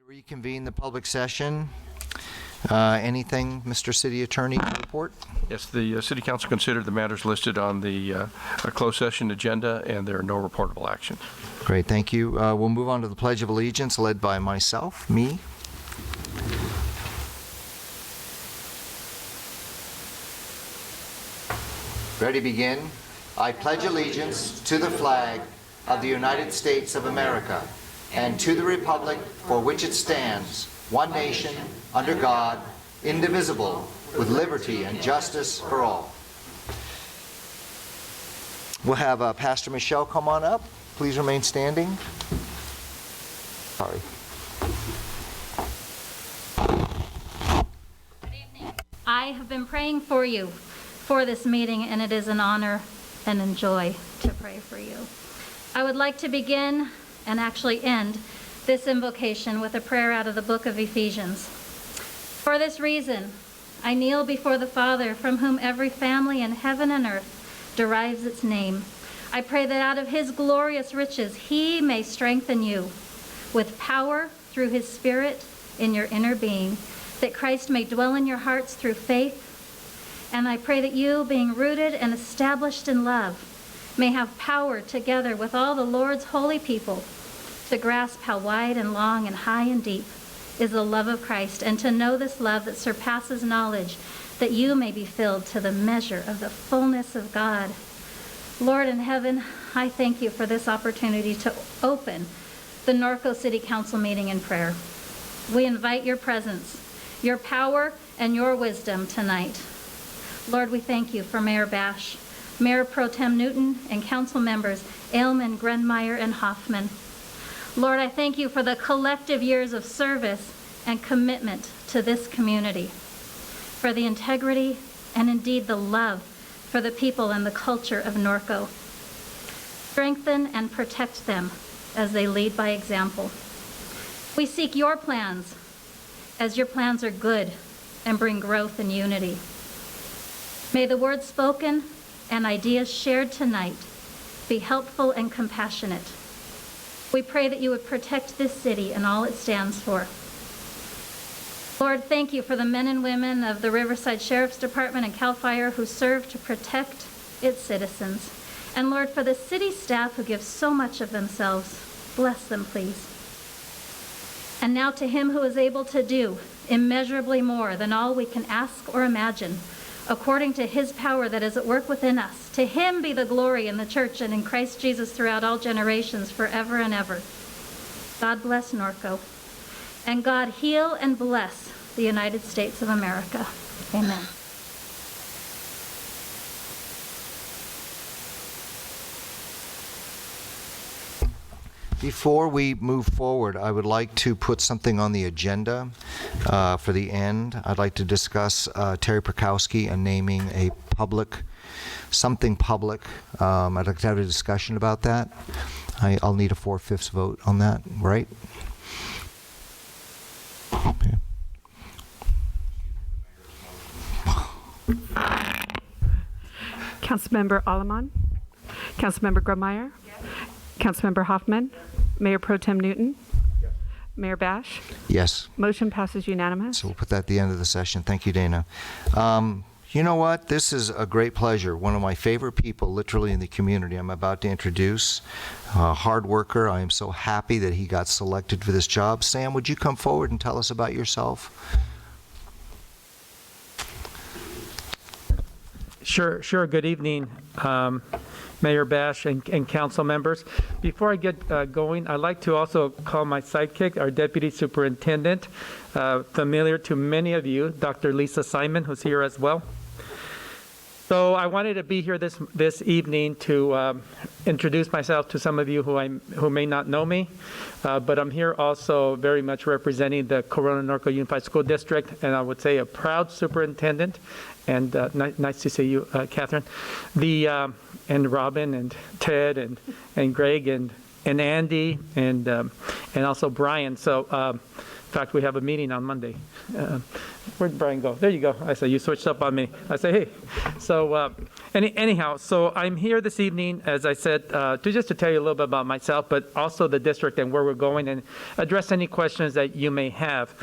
Reconvene the public session. Anything, Mr. City Attorney, to report? Yes, the City Council considered the matters listed on the closed session agenda, and there are no reportable actions. Great, thank you. We'll move on to the Pledge of Allegiance, led by me. Ready, begin. I pledge allegiance to the flag of the United States of America and to the republic for which it stands, one nation, under God, indivisible, with liberty and justice for all. We'll have Pastor Michelle come on up. Please remain standing. Sorry. Good evening. I have been praying for you for this meeting, and it is an honor and a joy to pray for you. I would like to begin and actually end this invocation with a prayer out of the book of Ephesians. For this reason, I kneel before the Father, from whom every family in heaven and earth derives its name. I pray that out of his glorious riches, he may strengthen you with power through his Spirit in your inner being, that Christ may dwell in your hearts through faith. And I pray that you, being rooted and established in love, may have power together with all the Lord's holy people to grasp how wide and long and high and deep is the love of Christ, and to know this love that surpasses knowledge, that you may be filled to the measure of the fullness of God. Lord in heaven, I thank you for this opportunity to open the Norco City Council meeting in prayer. We invite your presence, your power, and your wisdom tonight. Lord, we thank you for Mayor Bash, Mayor Pro Tem Newton, and council members Ailman, Grenmeyer, and Hoffman. Lord, I thank you for the collective years of service and commitment to this community, for the integrity and indeed the love for the people and the culture of Norco. Strengthen and protect them as they lead by example. We seek your plans, as your plans are good and bring growth and unity. May the words spoken and ideas shared tonight be helpful and compassionate. We pray that you would protect this city and all it stands for. Lord, thank you for the men and women of the Riverside Sheriff's Department and CAL FIRE who serve to protect its citizens. And Lord, for the city staff who give so much of themselves, bless them, please. And now to him who is able to do immeasurably more than all we can ask or imagine, according to his power that is at work within us. To him be the glory in the church and in Christ Jesus throughout all generations, forever and ever. God bless Norco. And God heal and bless the United States of America. Amen. Before we move forward, I would like to put something on the agenda for the end. I'd like to discuss Terry Perkowski and naming a something public. I'd like to have a discussion about that. I'll need a 4/5 vote on that, right? Okay. Councilmember Alleman, Councilmember Grenmeyer, Councilmember Hoffman, Mayor Pro Tem Newton, yes. Mayor Bash. Yes. Motion passes unanimous. So we'll put that at the end of the session. Thank you, Dana. You know what? This is a great pleasure. One of my favorite people literally in the community I'm about to introduce. Hard worker. I am so happy that he got selected for this job. Sam, would you come forward and tell us about yourself? Sure. Good evening, Mayor Bash and council members. Before I get going, I'd like to also call my sidekick, our Deputy Superintendent, familiar to many of you, Dr. Lisa Simon, who's here as well. So I wanted to be here this evening to introduce myself to some of you who may not know me, but I'm here also very much representing the Corona Norco Unified School District, and I would say a proud superintendent. And nice to see you, Catherine. And Robin and Ted and Greg and Andy and also Brian. So in fact, we have a meeting on Monday. Where'd Brian go? There you go. I say you switched up on me. I say hey. So Anyhow, so I'm here this evening, as I said, to tell you a little bit about myself, but also the district and where we're going, and address any questions that you may have.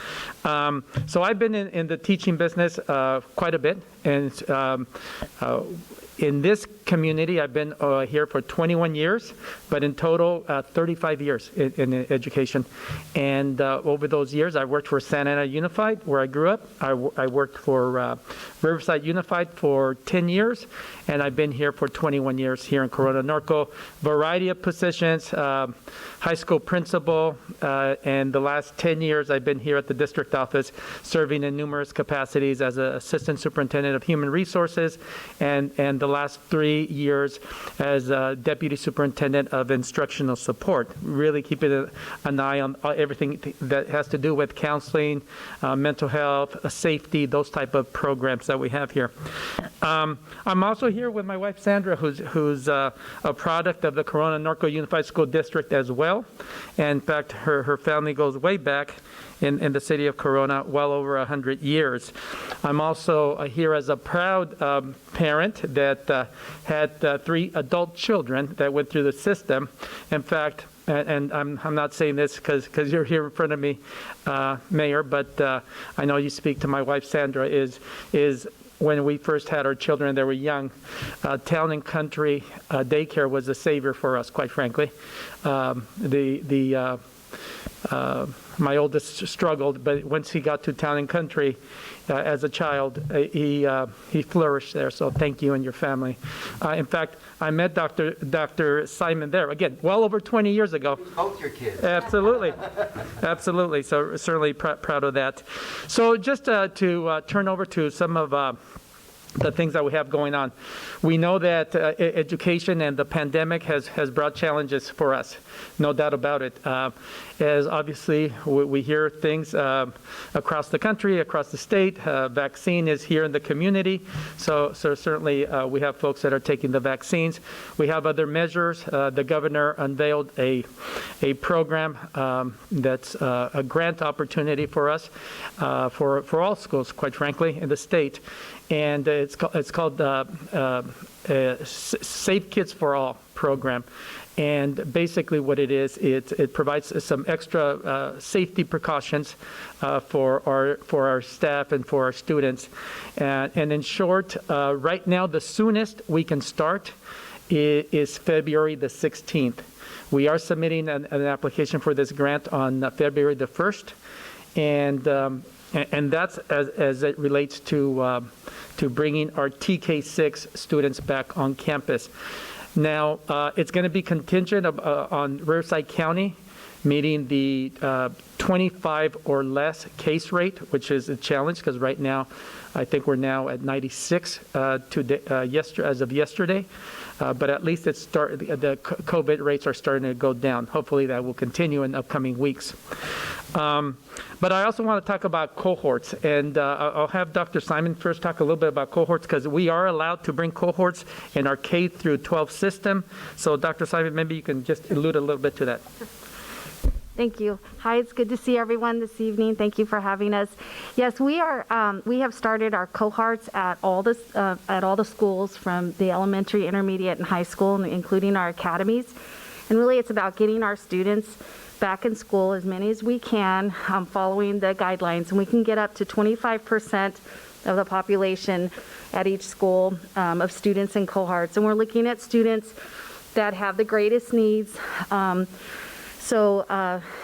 So I've been in the teaching business quite a bit, and in this community, I've been here for 21 years, but in total, 35 years in education. And over those years, I worked for Santa Ana Unified, where I grew up. I worked for Riverside Unified for 10 years, and I've been here for 21 years here in Corona Norco. Variety of positions, high school principal, and the last 10 years, I've been here at the district office, serving in numerous capacities as an assistant superintendent of human resources, and the last 3 years as deputy superintendent of instructional support, really keeping an eye on everything that has to do with counseling, mental health, safety, those type of programs that we have here. I'm also here with my wife Sandra, who's a product of the Corona Norco Unified School District as well. And in fact, her family goes way back in the city of Corona, well over 100 years. I'm also here as a proud parent that had 3 adult children that went through the system. In fact, and I'm not saying this because you're here in front of me, Mayor, but I know you speak to my wife Sandra, is when we first had our children, they were young, Town and Country daycare was a savior for us, quite frankly. My oldest struggled, but once he got to Town and Country as a child, he flourished there. So thank you and your family. In fact, I met Dr. Simon there, again, well over 20 years ago. Both your kids. Absolutely. Absolutely. So certainly proud of that. So just to turn over to some of the things that we have going on. We know that education and the pandemic has brought challenges for us, no doubt about it. As obviously we hear things across the country, across the state. Vaccine is here in the community, so certainly we have folks that are taking the vaccines. We have other measures. The governor unveiled a program that's a grant opportunity for us, for all schools, quite frankly, in the state. And it's called Safe Kids for All program. And basically what it is, it provides some extra safety precautions for our staff and for our students. And in short, right now the soonest we can start is February the 16th. We are submitting an application for this grant on February the 1st. And that's as it relates to bringing our TK6 students back on campus. Now, it's going to be contingent on Riverside County meeting the 25 or less case rate, which is a challenge because right now, I think we're now at 96 as of yesterday. But at least the COVID rates are starting to go down. Hopefully that will continue in upcoming weeks. But I also want to talk about cohorts, and I'll have Dr. Simon first talk a little bit about cohorts because we are allowed to bring cohorts in our K through 12 system. So Dr. Simon, maybe you can just allude a little bit to that. Thank you. Hi, it's good to see everyone this evening. Thank you for having us. Yes, we have started our cohorts at all the schools from the elementary, intermediate, and high school, including our academies. And really, it's about getting our students back in school, as many as we can, following the guidelines. And we can get up to 25% of the population at each school of students in cohorts. And we're looking at students that have the greatest needs. And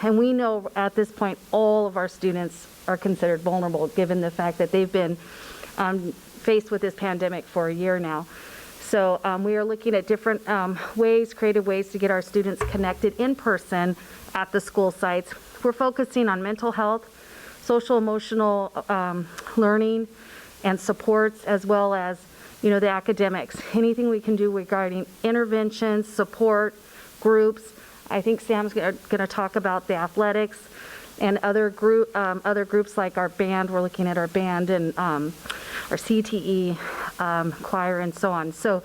we know at this point, all of our students are considered vulnerable, given the fact that they've been faced with this pandemic for a year now. So we are looking at different creative ways to get our students connected in person at the school sites. We're focusing on mental health, social emotional learning and supports, as well as, the academics. Anything we can do regarding interventions, support, groups. I think Sam's going to talk about the athletics and other groups like our band. We're looking at our band and our CTE, choir, and so on. So,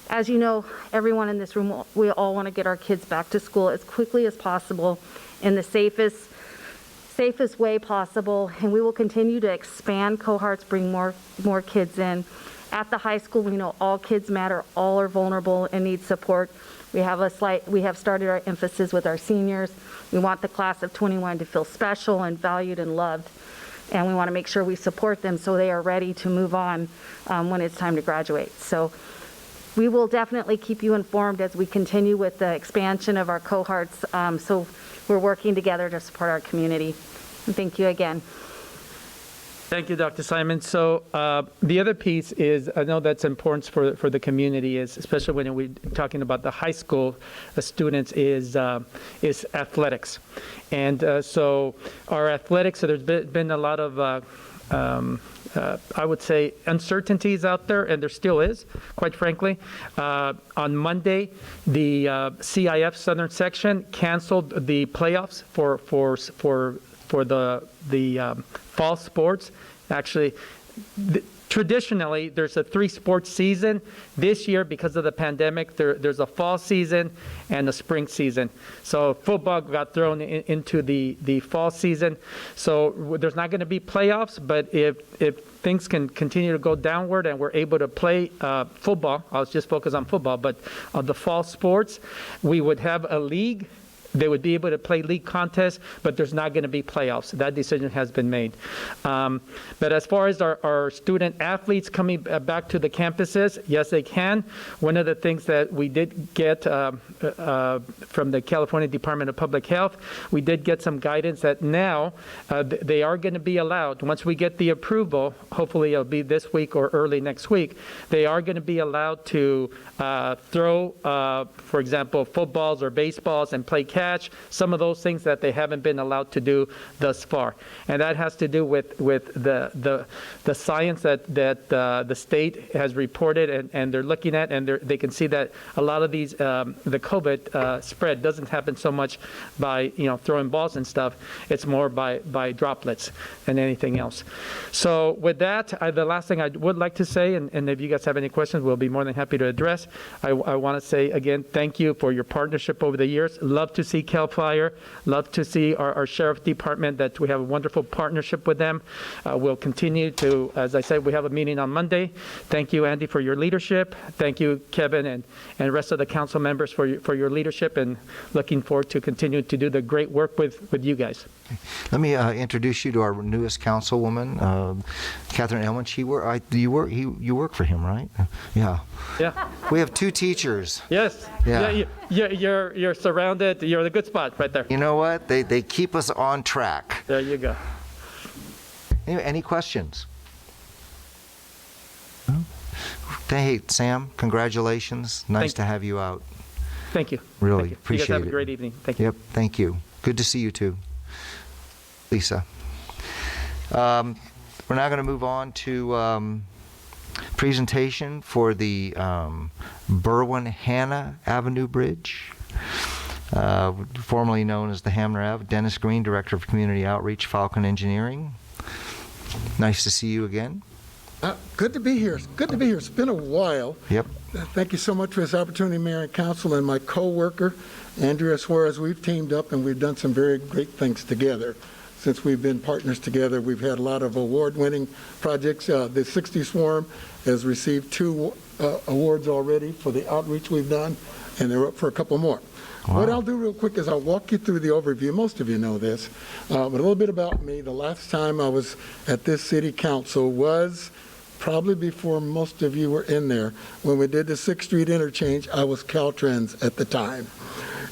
as you know, everyone in this room, we all want to get our kids back to school as quickly as possible in the safest way possible. And we will continue to expand cohorts, bring more kids in At the high school, we know all kids matter, all are vulnerable and need support. We have started our emphasis with our seniors. We want the class of 21 to feel special and valued and loved. And we want to make sure we support them so they are ready to move on when it's time to graduate. So we will definitely keep you informed as we continue with the expansion of our cohorts. So we're working together to support our community. And thank you again. Thank you, Dr. Simon. So the other piece is, I know that's important for the community, is especially when we're talking about the high school students, is athletics. And so our athletics, so there's been a lot of I would say uncertainties out there, and there still is, quite frankly. On Monday, the CIF Southern Section canceled the playoffs for the fall sports. Actually, traditionally, there's a 3-sport season. This year, because of the pandemic, there's a fall season and a spring season. So football got thrown into the fall season. So there's not going to be playoffs, but if things can continue to go downward and we're able to play football, I'll just focus on football, but the fall sports, we would have a league. They would be able to play league contests, but there's not going to be playoffs. That decision has been made. But as far as our student athletes coming back to the campuses, yes, they can. One of the things that we did get from the California Department of Public Health, we did get some guidance that now they are going to be allowed, once we get the approval, hopefully it'll be this week or early next week, they are going to be allowed to throw, for example, footballs or baseballs and play catch, some of those things that they haven't been allowed to do thus far. And that has to do with the science that the state has reported and they're looking at, and they can see that a lot of these, the COVID spread doesn't happen so much by throwing balls and stuff. It's more by droplets than anything else. So with that, the last thing I would like to say, and if you guys have any questions, we'll be more than happy to address. I want to say again, thank you for your partnership over the years. Love to see CAL FIRE, love to see our Sheriff Department, that we have a wonderful partnership with them. We'll continue to, as I said, we have a meeting on Monday. Thank you, Andy, for your leadership. Thank you, Kevin, and the rest of the council members for your leadership, and looking forward to continue to do the great work with you guys. Let me introduce you to our newest councilwoman, Catherine Elman. You work for him, right? Yeah. Yeah. We have 2 teachers. Yes. Yeah. You're surrounded. You're in a good spot right there. You know what? They keep us on track. There you go. Anyway, any questions? No? Hey, Sam, congratulations. Nice to have you out. Thank you. Really Thank you. appreciate it. You guys have a great evening. Thank you. Yep, thank you. Good to see you too. Lisa. We're now going to move on to presentation for the Berwyn-Hanna Avenue Bridge, formerly known as the Hamner Ave. Dennis Green, Director of Community Outreach, Falcon Engineering. Nice to see you again. Good to be here. Good to be here. It's been a while. Yep. Thank you so much for this opportunity, Mayor and Council, and my co-worker, Andrea Suarez. We've teamed up and we've done some very great things together. Since we've been partners together, we've had a lot of award-winning projects. The 60 Swarm has received 2 awards already for the outreach we've done, and they're up for a couple more. Wow. What I'll do real quick is I'll walk you through the overview. Most of you know this, but a little bit about me. The last time I was at this city council was probably before most of you were in there. When we did the 6th Street interchange, I was Caltrans at the time.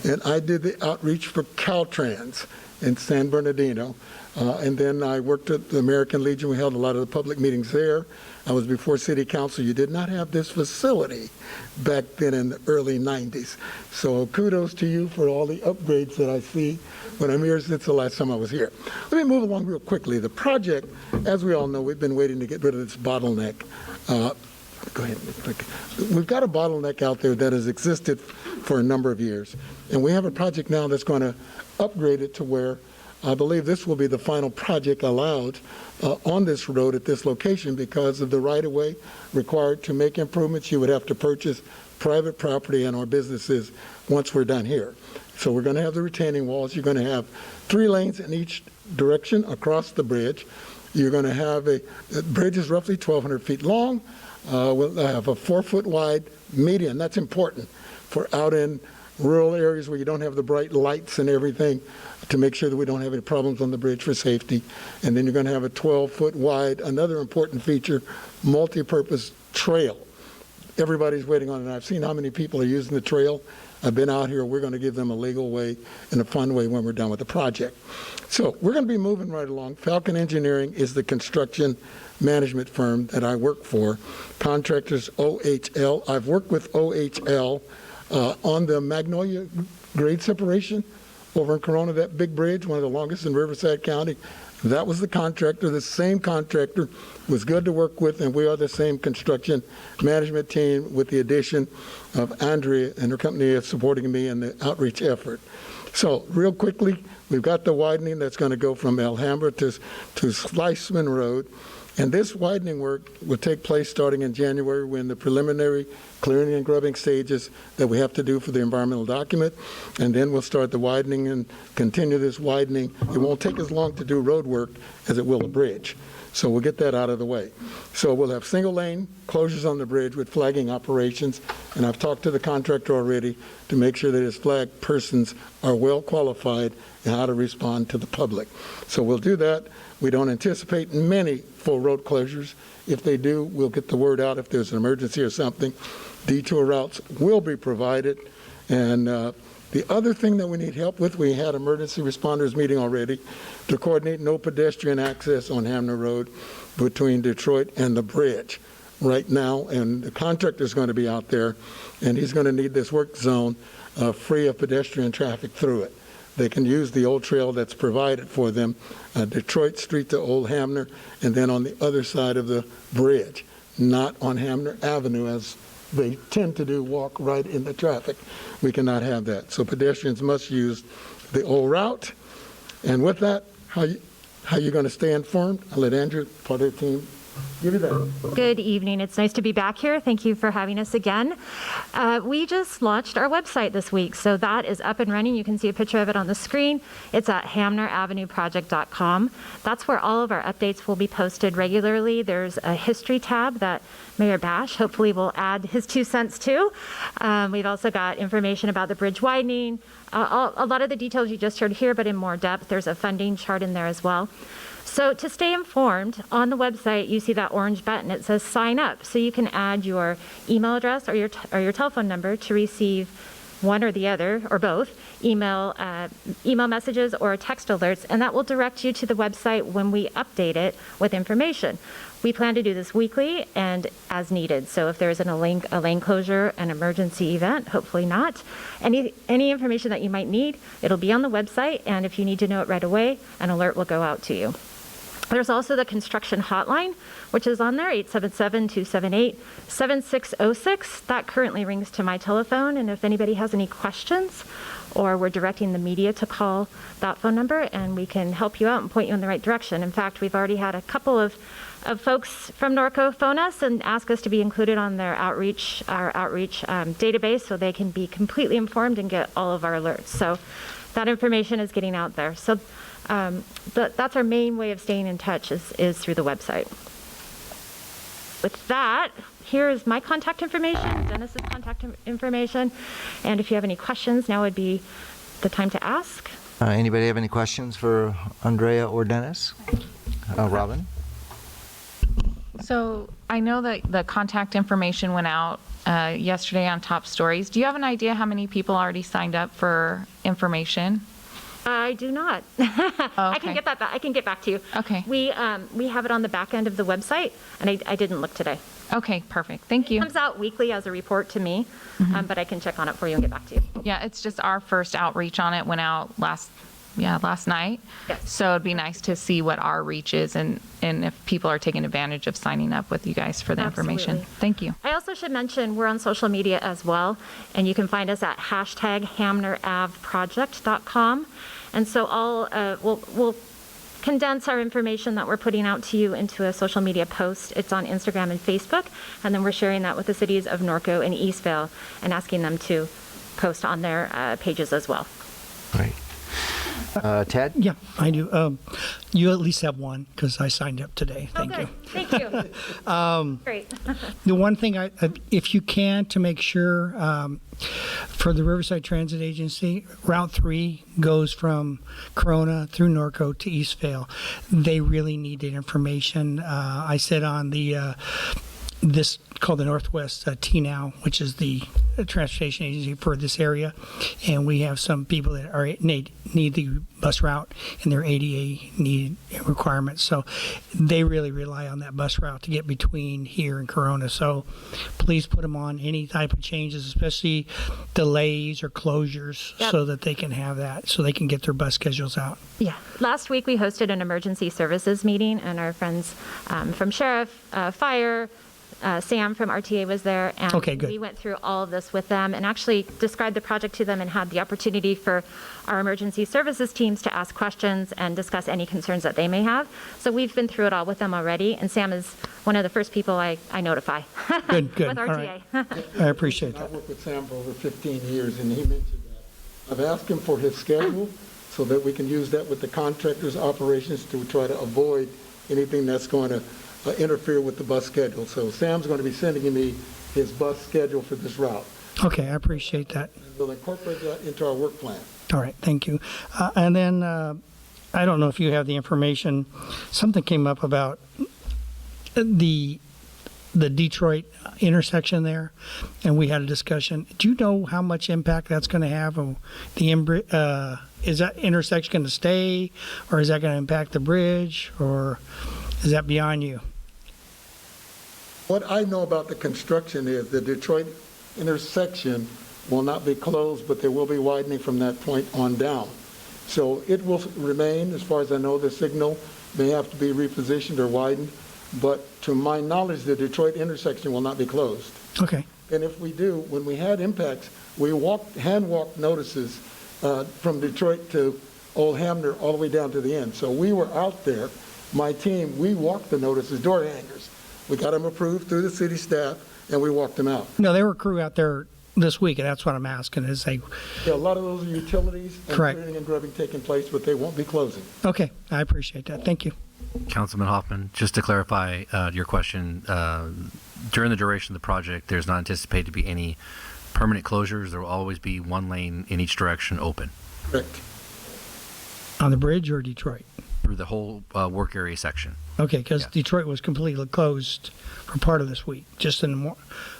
And I did the outreach for Caltrans in San Bernardino. And then I worked at the American Legion. We held a lot of the public meetings there. I was before city council. You did not have this facility back then in the early 90s. So kudos to you for all the upgrades that I see when I'm here since the last time I was here. Let me move along real quickly. The project, as we all know, we've been waiting to get rid of this bottleneck. Go ahead. We've got a bottleneck out there that has existed for a number of years. And we have a project now that's going to upgrade it to where I believe this will be the final project allowed on this road at this location because of the right-of-way required to make improvements. You would have to purchase private property and our businesses once we're done here. So we're going to have the retaining walls. You're going to have 3 lanes in each direction across the bridge. You're going to have the bridge is roughly 1,200 feet long. We'll have a 4-foot wide median. That's important for out in rural areas where you don't have the bright lights and everything, to make sure that we don't have any problems on the bridge for safety. And then you're going to have a 12-foot wide, another important feature, multi-purpose trail. Everybody's waiting on it. I've seen how many people are using the trail. I've been out here. We're going to give them a legal way and a fun way when we're done with the project. So we're going to be moving right along. Falcon Engineering is the construction management firm that I work for. Contractors OHL. I've worked with OHL on the Magnolia grade separation over in Corona, that big bridge, one of the longest in Riverside County. That was the contractor. The same contractor was good to work with, and we are the same construction management team with the addition of Andrea and her company supporting me in the outreach effort. So real quickly, we've got the widening that's going to go from Alhambra to Sliceman Road. And this widening work will take place starting in January when the preliminary clearing and grubbing stages that we have to do for the environmental document. And then we'll start the widening and continue this widening. It won't take as long to do road work as it will a bridge. So we'll get that out of the way. So we'll have single lane closures on the bridge with flagging operations. And I've talked to the contractor already to make sure that his flag persons are well qualified in how to respond to the public. So we'll do that. We don't anticipate many full road closures. If they do, we'll get the word out if there's an emergency or something. Detour routes will be provided. And the other thing that we need help with, we had emergency responders meeting already to coordinate no pedestrian access on Hamner Road between Detroit and the bridge right now. And the contractor's going to be out there, and he's going to need this work zone free of pedestrian traffic through it. They can use the old trail that's provided for them, Detroit Street to Old Hamner, and then on the other side of the bridge, not on Hamner Avenue as they tend to do, walk right in the traffic. We cannot have that. So pedestrians must use the old route. And with that, how you going to stay informed? I'll let Andrew, part of the team, give you that. Good evening. It's nice to be back here. Thank you for having us again. We just launched our website this week, so that is up and running. You can see a picture of it on the screen. It's at hamneravenueproject.com. That's where all of our updates will be posted regularly. There's a history tab that Mayor Bash hopefully will add his 2 cents to. We've also got information about the bridge widening, a lot of the details you just heard here, but in more depth. There's a funding chart in there as well. So to stay informed, on the website, you see that orange button. It says sign up. So you can add your email address or your telephone number to receive one or the other, or both, email messages or text alerts, and that will direct you to the website when we update it with information. We plan to do this weekly and as needed. So if there's a lane closure, an emergency event, hopefully not, any information that you might need, it'll be on the website, and if you need to know it right away, an alert will go out to you. There's also the construction hotline, which is on there, 877-278-7606. That currently rings to my telephone, and if anybody has any questions, or we're directing the media to call that phone number, and we can help you out and point you in the right direction. In fact, we've already had a couple of folks from Norco phone us and ask us to be included on their outreach database so they can be completely informed and get all of our alerts. So that information is getting out there. So that's our main way of staying in touch is through the website. With that, here is my contact information, Dennis's contact information, and if you have any questions, now would be the time to ask. Anybody have any questions for Andrea or Dennis? Robin? So I know that the contact information went out yesterday on Top Stories. Do you have an idea how many people already signed up for information? I do not. Oh, I okay. can get that. I can get back to you. Okay. We have it on the back end of the website, and I didn't look today. Okay, perfect. Thank you. It comes out weekly as a report to me, but I can check on it for you and get back to you. Yeah, it's just our first outreach on it went out last night. Yes. So it'd be nice to see what our reach is and if people are taking advantage of signing up with you guys for the information. Absolutely. Thank you. I also should mention we're on social media as well, and you can find us at #HamnerAvProject.com. And so we'll condense our information that we're putting out to you into a social media post. It's on Instagram and Facebook, and then we're sharing that with the cities of Norco and Eastvale and asking them to post on their pages as well. Great. Ted? Yeah, I do. You at least have one because I signed up today. Thank you. Thank you. Great. The one thing, if you can, to make sure, for the Riverside Transit Agency, Route 3 goes from Corona through Norco to Eastvale. They really need that information. I sit on the this called the Northwest T-Now, which is the transportation agency for this area, and we have some people that need the bus route and their ADA need requirements, so they really rely on that bus route to get between here and Corona. So please put them on any type of changes, especially delays or closures, so that they can have that, so they can get their bus schedules out. Yeah. Last week we hosted an emergency services meeting, and our friends from Sheriff, Fire, Sam from RTA was there, and we went through all of this with them and actually described the project to them and had the opportunity for our emergency services teams to ask questions and discuss any concerns that they may have. So we've been through it all with them already, and Sam is one of the first people I notify good. with RTA. Right. I appreciate that. I've worked with Sam for over 15 years, and he mentioned that. I've asked him for his schedule so that we can use that with the contractors' operations to try to avoid anything that's going to interfere with the bus schedule. So Sam's going to be sending me his bus schedule for this route. Okay, I appreciate that. And we'll incorporate that into our work plan. All right, thank you. And then I don't know if you have the information. Something came up about the Detroit intersection there, and we had a discussion. Do you know how much impact that's going to have on the is that intersection going to stay, or is that going to impact the bridge, or is that beyond you? What I know about the construction is the Detroit intersection will not be closed, but there will be widening from that point on down. So it will remain, as far as I know. The signal may have to be repositioned or widened, but to my knowledge, the Detroit intersection will not be closed. Okay. And if we do, when we had impacts, we hand-walked notices from Detroit to Old Hamner all the way down to the end. So we were out there, my team, we walked the notices, door hangers. We got them approved through the city staff, and we walked them out. No, there were crew out there this week, and that's what I'm asking, is they... Yeah, a lot of those are utilities and Correct. clearing and grubbing taking place, but they won't be closing. Okay, I appreciate that. Thank you. Councilman Hoffman, just to clarify your question, during the duration of the project, there's not anticipated to be any permanent closures. There will always be one lane in each direction open. Correct. On the bridge or Detroit? Through the whole work area section. Okay, because Yes. Detroit was completely closed for part of this week, just on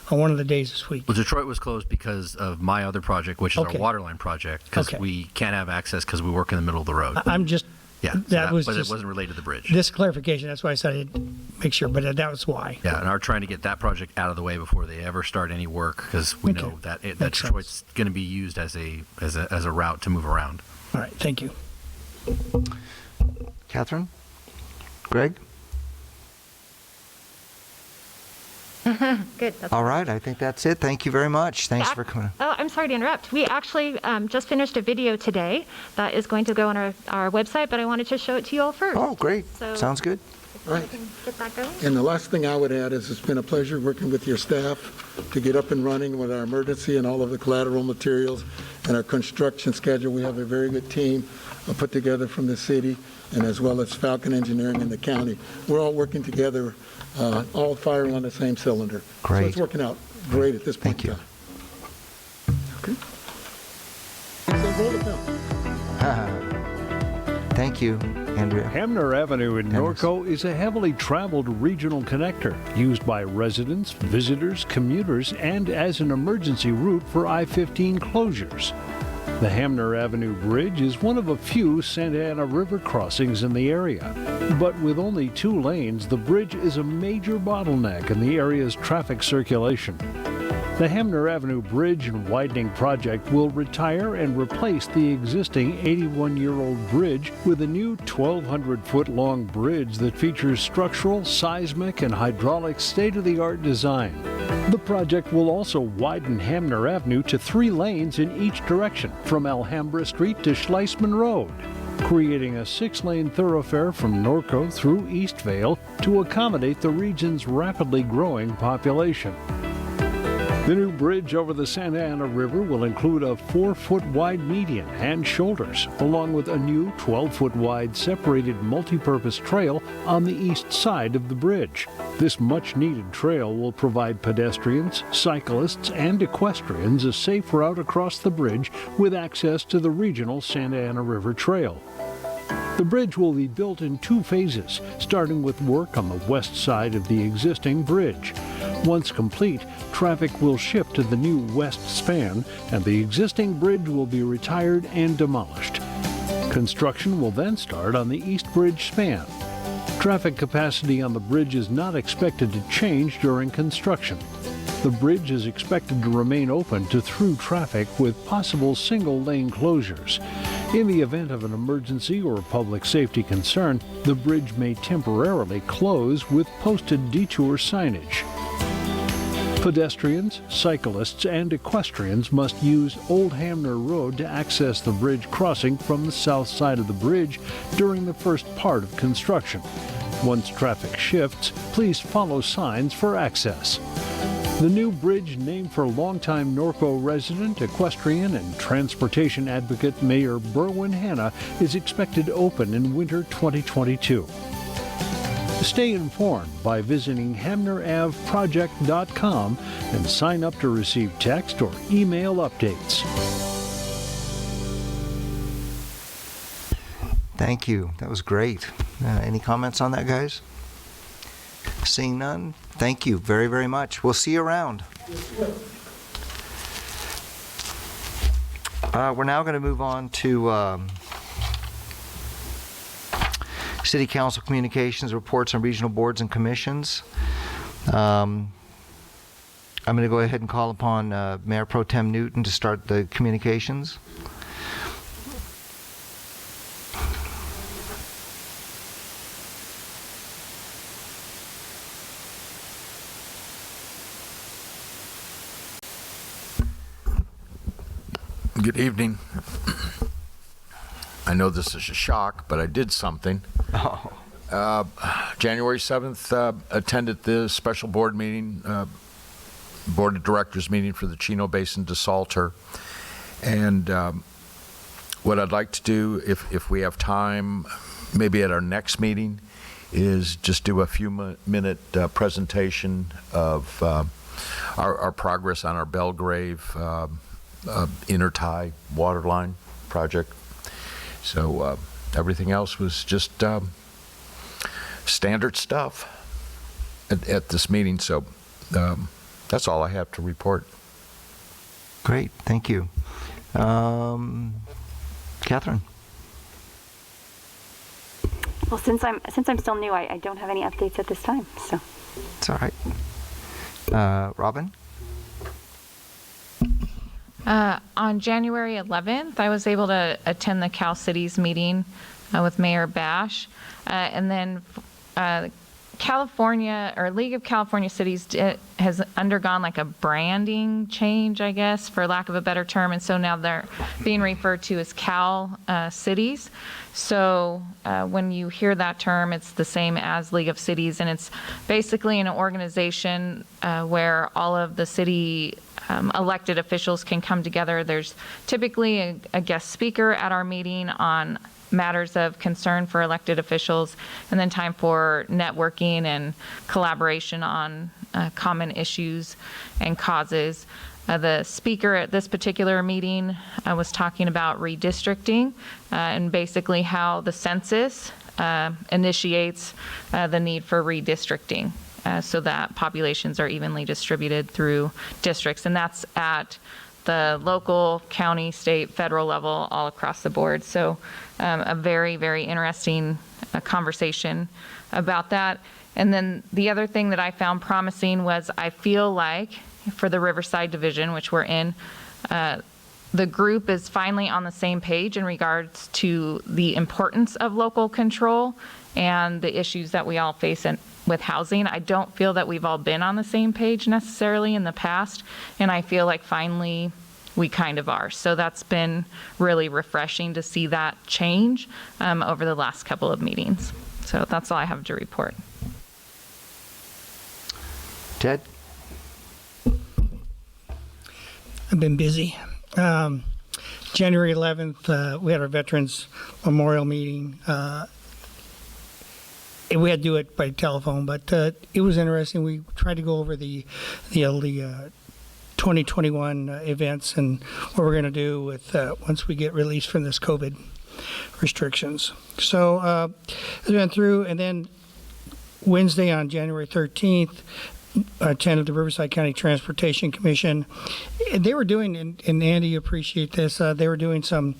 one of the days this week. Well, Detroit was closed because of my other project, which is Okay. our water line project, because Okay. we can't have access because we work in the middle of the road. I'm just... Yeah, so that was but just... it wasn't related to the bridge. This clarification, that's why I said I'd make sure, but that was why. Yeah, and are trying to get that project out of the way before they ever start any work, because we Okay. know that that Makes Detroit's going to be used as a route to move around. All right, thank you. Catherine? Greg? Good. All right, I think that's it. Thank you very much. Thanks for coming. Oh, I'm sorry to interrupt. We actually just finished a video today that is going to go on our website, but I wanted to show it to you all first. Oh, great. So- Sounds good. Right. I can get that going. And the last thing I would add is it's been a pleasure working with your staff to get up and running with our emergency and all of the collateral materials and our construction schedule. We have a very good team put together from the city, and as well as Falcon Engineering in the county. We're all working together, all firing on the same cylinder. Great. So it's working out great at this point Thank in time. Okay. So roll the film. Thank you, Andrea. Hamner Avenue in Dennis. Norco is a heavily traveled regional connector used by residents, visitors, commuters, and as an emergency route for I-15 closures. The Hamner Avenue Bridge is one of a few Santa Ana River crossings in the area. But with only 2 lanes, the bridge is a major bottleneck in the area's traffic circulation. The Hamner Avenue Bridge and Widening Project will retire and replace the existing 81-year-old bridge with a new 1,200-foot-long bridge that features structural, seismic, and hydraulic state-of-the-art design. The project will also widen Hamner Avenue to 3 lanes in each direction from Alhambra Street to Schleisman Road, creating a 6-lane thoroughfare from Norco through Eastvale to accommodate the region's rapidly growing population. The new bridge over the Santa Ana River will include a 4-foot wide median and shoulders, along with a new 12-foot wide separated multipurpose trail on the east side of the bridge. This much-needed trail will provide pedestrians, cyclists, and equestrians a safe route across the bridge with access to the regional Santa Ana River Trail. The bridge will be built in 2 phases, starting with work on the west side of the existing bridge. Once complete, traffic will shift to the new west span, and the existing bridge will be retired and demolished. Construction will then start on the east bridge span. Traffic capacity on the bridge is not expected to change during construction. The bridge is expected to remain open to through traffic with possible single-lane closures. In the event of an emergency or public safety concern, the bridge may temporarily close with posted detour signage. Pedestrians, cyclists, and equestrians must use Old Hamner Road to access the bridge crossing from the south side of the bridge during the first part of construction. Once traffic shifts, please follow signs for access. The new bridge, named for longtime Norco resident, equestrian, and transportation advocate Mayor Berwin Hanna, is expected to open in winter 2022. Stay informed by visiting HamnerAvProject.com and sign up to receive text or email updates. Thank you. That was great. Any comments on that, guys? Seeing none, thank you very, very much. We'll see you around. We're now going to move on to City Council communications, reports on regional boards and commissions. I'm going to go ahead and call upon Mayor Pro Tem Newton to start the communications. Good evening. I know this is a shock, but I did something. January 7th, attended the special board meeting, board of directors meeting for the Chino Basin desalter. And what I'd like to do, if we have time, maybe at our next meeting, is just do a few minute presentation of our progress on our Belgrave intertie waterline project. So everything else was just standard stuff at this meeting. So that's all I have to report. Great, thank you. Catherine? Well, since I'm still new, I don't have any updates at this time. So it's all right. Robin? On January 11th, I was able to attend the Cal Cities meeting with Mayor Bash. And then California, or League of California Cities has undergone like a branding change, I guess, for lack of a better term. And so now they're being referred to as Cal Cities. So when you hear that term, it's the same as League of Cities. And it's basically an organization where all of the city elected officials can come together. There's typically a guest speaker at our meeting on matters of concern for elected officials, and then time for networking and collaboration on common issues and causes. The speaker at this particular meeting was talking about redistricting and basically how the census initiates the need for redistricting so that populations are evenly distributed through districts. And that's at the local, county, state, federal level, all across the board. So a very, very interesting conversation about that. And then the other thing that I found promising was I feel like for the Riverside Division, which we're in, the group is finally on the same page in regards to the importance of local control and the issues that we all face with housing. I don't feel that we've all been on the same page necessarily in the past, and I feel like finally we kind of are. So that's been really refreshing to see that change over the last couple of meetings. So that's all I have to report. Ted? I've been busy. January 11th, we had our Veterans Memorial meeting. We had to do it by telephone, but it was interesting. We tried to go over the 2021 events and what we're going to do with once we get released from this COVID restrictions. So we went through, and then Wednesday on January 13th, attended the Riverside County Transportation Commission. They were doing, and Andy, you appreciate this, they were doing some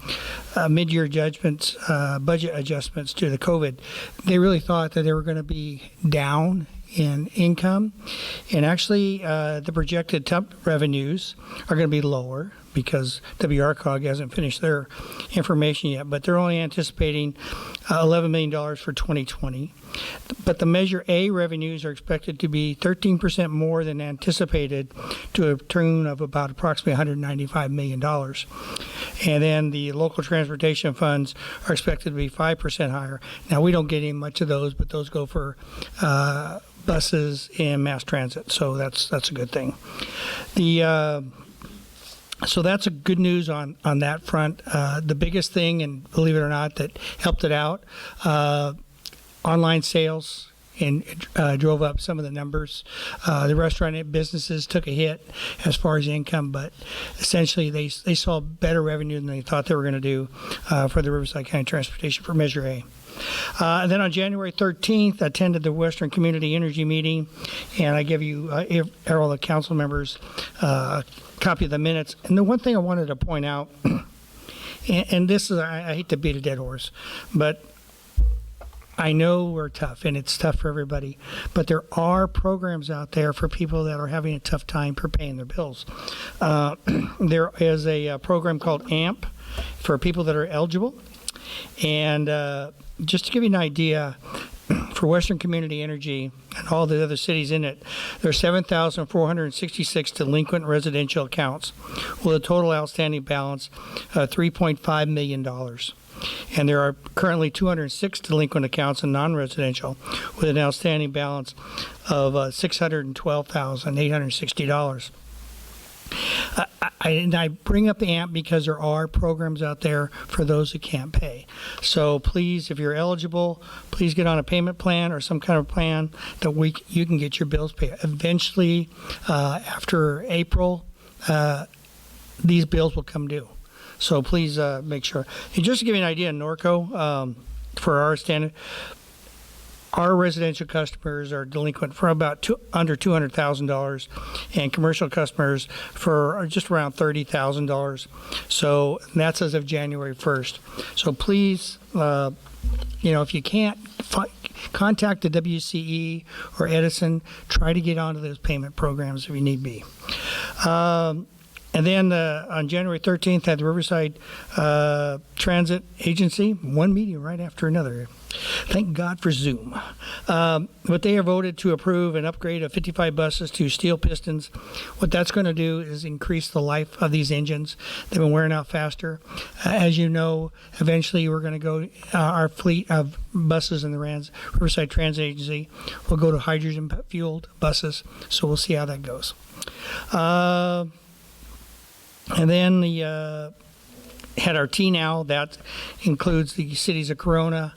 mid-year judgments, budget adjustments to the COVID. They really thought that they were going to be down in income, and actually the projected temp revenues are going to be lower because WRCOG hasn't finished their information yet, but they're only anticipating $11 million for 2020. But the Measure A revenues are expected to be 13% more than anticipated, to a tune of about approximately $195 million. And then the local transportation funds are expected to be 5% higher. Now, we don't get any much of those, but those go for buses and mass transit, so that's a good thing. So that's a good news on that front. The biggest thing, and believe it or not, that helped it out, online sales, and drove up some of the numbers. The restaurant businesses took a hit as far as income, but essentially they saw better revenue than they thought they were going to do for the Riverside County Transportation for Measure A. And then on January 13th, I attended the Western Community Energy meeting, and I give you, all the council members, a copy of the minutes. And the one thing I wanted to point out, and this is, I hate to beat a dead horse, but I know we're tough, and it's tough for everybody, but there are programs out there for people that are having a tough time for paying their bills. There is a program called AMP for people that are eligible, and just to give you an idea, for Western Community Energy and all the other cities in it, there are 7,466 delinquent residential accounts with a total outstanding balance of $3.5 million. And there are currently 206 delinquent accounts in non-residential with an outstanding balance of $612,860. I bring up the AMP because there are programs out there for those who can't pay. So please, if you're eligible, please get on a payment plan or some kind of plan that you can get your bills paid. Eventually, after April, these bills will come due. So please make sure. And just to give you an idea, Norco, for our standard, our residential customers are delinquent for about under $200,000, and commercial customers for just around $30,000. So that's as of January 1st. So please, if you can't, contact the WCE or Edison. Try to get onto those payment programs if you need be. And then on January 13th, at the Riverside Transit Agency, one meeting right after another. Thank God for Zoom. But they have voted to approve an upgrade of 55 buses to steel Pistons. What that's going to do is increase the life of these engines. They've been wearing out faster. As you know, eventually we're going to go, our fleet of buses in the Riverside Transit Agency will go to hydrogen-fueled buses. So we'll see how that goes. And then had our T-Now. That includes the cities of Corona,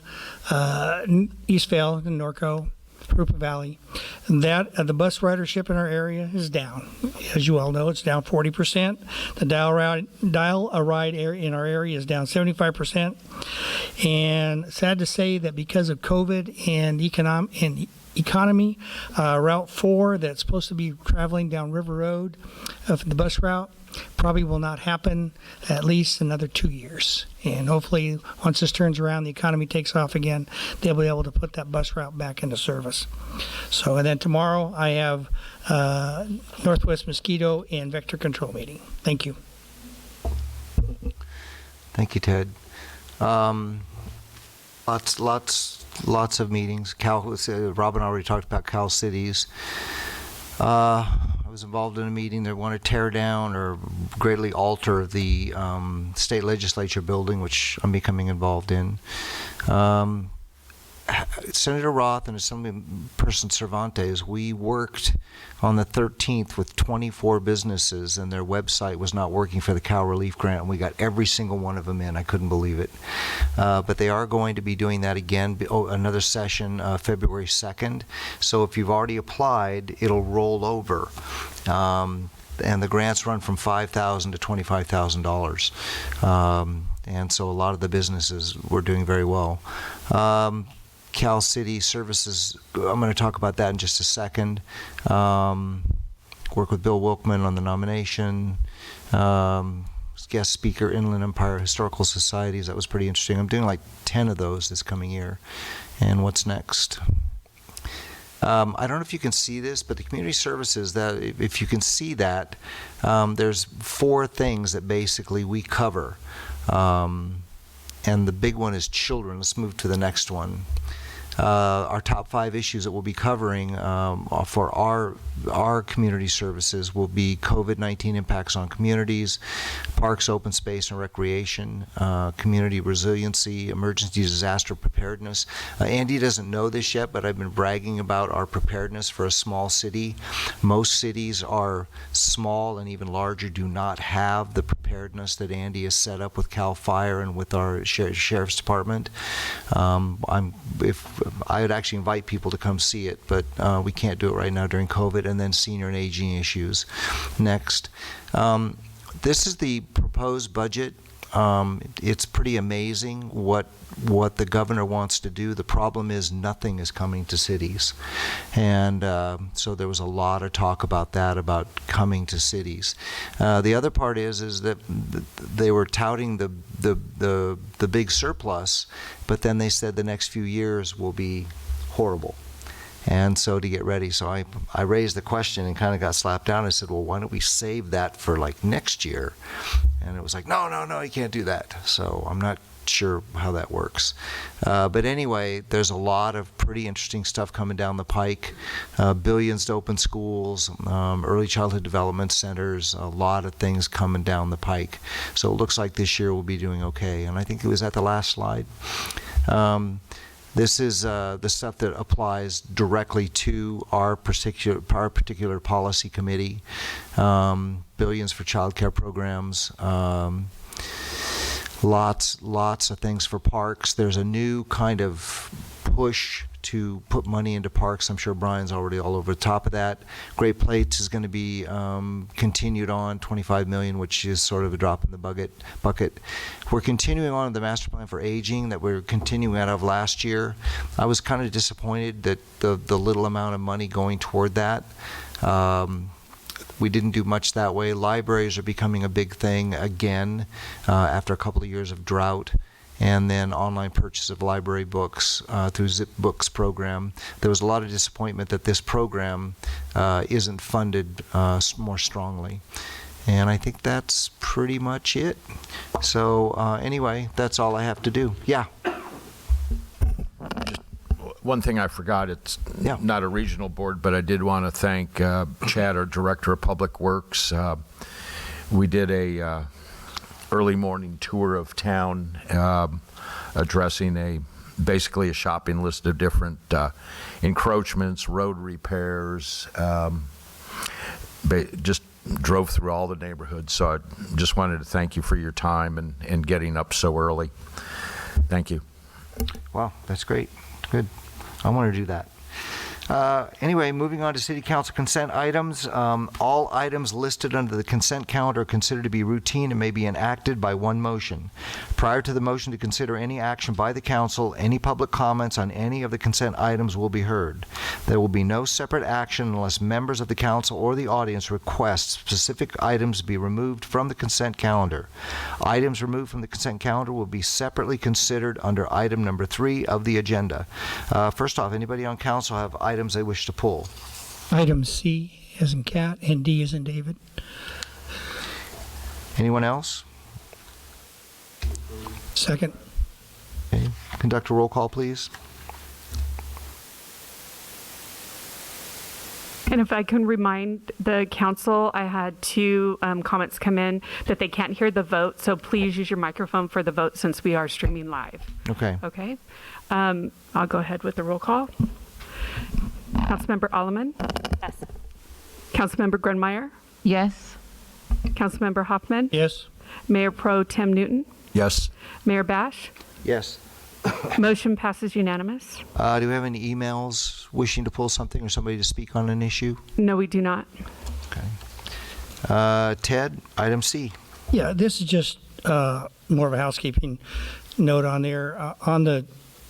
Eastvale, and Norco, Rupa Valley. And that the bus ridership in our area is down. As you all know, it's down 40%. The dial a ride area in our area is down 75%. And sad to say that because of COVID and economy, Route 4 that's supposed to be traveling down River Road, the bus route, probably will not happen at least another 2 years. And hopefully, once this turns around, the economy takes off again, they'll be able to put that bus route back into service. So, and then tomorrow I have Northwest Mosquito and Vector Control meeting. Thank you. Thank you, Ted. Lots of meetings. Robin already talked about Cal Cities. I was involved in a meeting that want to tear down or greatly alter the state legislature building, which I'm becoming involved in. Senator Roth and Assemblyperson Cervantes, we worked on the 13th with 24 businesses, and their website was not working for the Cal Relief Grant, and we got every single one of them in. I couldn't believe it. But they are going to be doing that again, another session February 2nd. So if you've already applied, it'll roll over. And the grants run from $5,000 to $25,000. And so a lot of the businesses were doing very well. Cal City Services, I'm going to talk about that in just a second. Work with Bill Wilkman on the nomination. Guest speaker, Inland Empire Historical Societies. That was pretty interesting. I'm doing like 10 of those this coming year. And what's next? I don't know if you can see this, but the community services, that if you can see that, there's 4 things that basically we cover. And the big one is children. Let's move to the next one. Our top 5 issues that we'll be covering for our community services will be COVID-19 impacts on communities, parks, open space and recreation, community resiliency, emergency disaster preparedness. Andy doesn't know this yet, but I've been bragging about our preparedness for a small city. Most cities are small and even larger do not have the preparedness that Andy has set up with CAL FIRE and with our Sheriff's Department. I would actually invite people to come see it, but we can't do it right now during COVID. And then senior and aging issues. Next. This is the proposed budget. It's pretty amazing what the governor wants to do. The problem is nothing is coming to cities. And so there was a lot of talk about that, about coming to cities. The other part is that they were touting the big surplus, but then they said the next few years will be horrible. And so to get ready, so I raised the question and kind of got slapped down. I said, well, why don't we save that for like next year? And it was like, no, you can't do that. So I'm not sure how that works. But anyway, there's a lot of pretty interesting stuff coming down the pike. Billions to open schools, early childhood development centers, a lot of things coming down the pike. So it looks like this year we'll be doing okay. And I think it was at the last slide. This is the stuff that applies directly to our particular policy committee. Billions for child care programs. Lots of things for parks. There's a new kind of push to put money into parks. I'm sure Brian's already all over the top of that. Great Plains is going to be continued on, $25 million, which is sort of a drop in the bucket. We're continuing on the master plan for aging that we're continuing out of last year. I was kind of disappointed that the little amount of money going toward that. We didn't do much that way. Libraries are becoming a big thing again after a couple of years of drought. And then online purchase of library books through Zip Books program. There was a lot of disappointment that this program isn't funded more strongly. And I think that's pretty much it. So anyway, that's all I have to do. Yeah. Just one thing I forgot, it's not a regional board, but I did want to thank Chad, our Director of Public Works. We did a early morning tour of town, addressing basically a shopping list of different encroachments, road repairs. Just drove through all the neighborhoods. So I just wanted to thank you for your time and getting up so early. Thank you. Wow, that's great. Good. I want to do that. Anyway, moving on to City Council consent items. All items listed under the consent calendar are considered to be routine and may be enacted by one motion. Prior to the motion to consider any action by the council, any public comments on any of the consent items will be heard. There will be no separate action unless members of the council or the audience request specific items be removed from the consent calendar. Items removed from the consent calendar will be separately considered under item number 3 of the agenda. First off, anybody on council have items they wish to pull? Item C as in cat and D as in David. Anyone else? Second. Okay. Conduct a roll call, please. And if I can remind the council, I had two comments come in that they can't hear the vote, so please use your microphone for the vote since we are streaming live. Okay. Okay? I'll go ahead with the roll call. Councilmember Alleman? Yes. Councilmember Grunmeyer? Yes. Councilmember Hoffman? Yes. Mayor Pro Tem Newton? Yes. Mayor Bash? Yes. Motion passes unanimous. Do we have any emails wishing to pull something or somebody to speak on an issue? No, we do not. Okay. Ted, item C. Yeah, this is just more of a housekeeping note on there. On the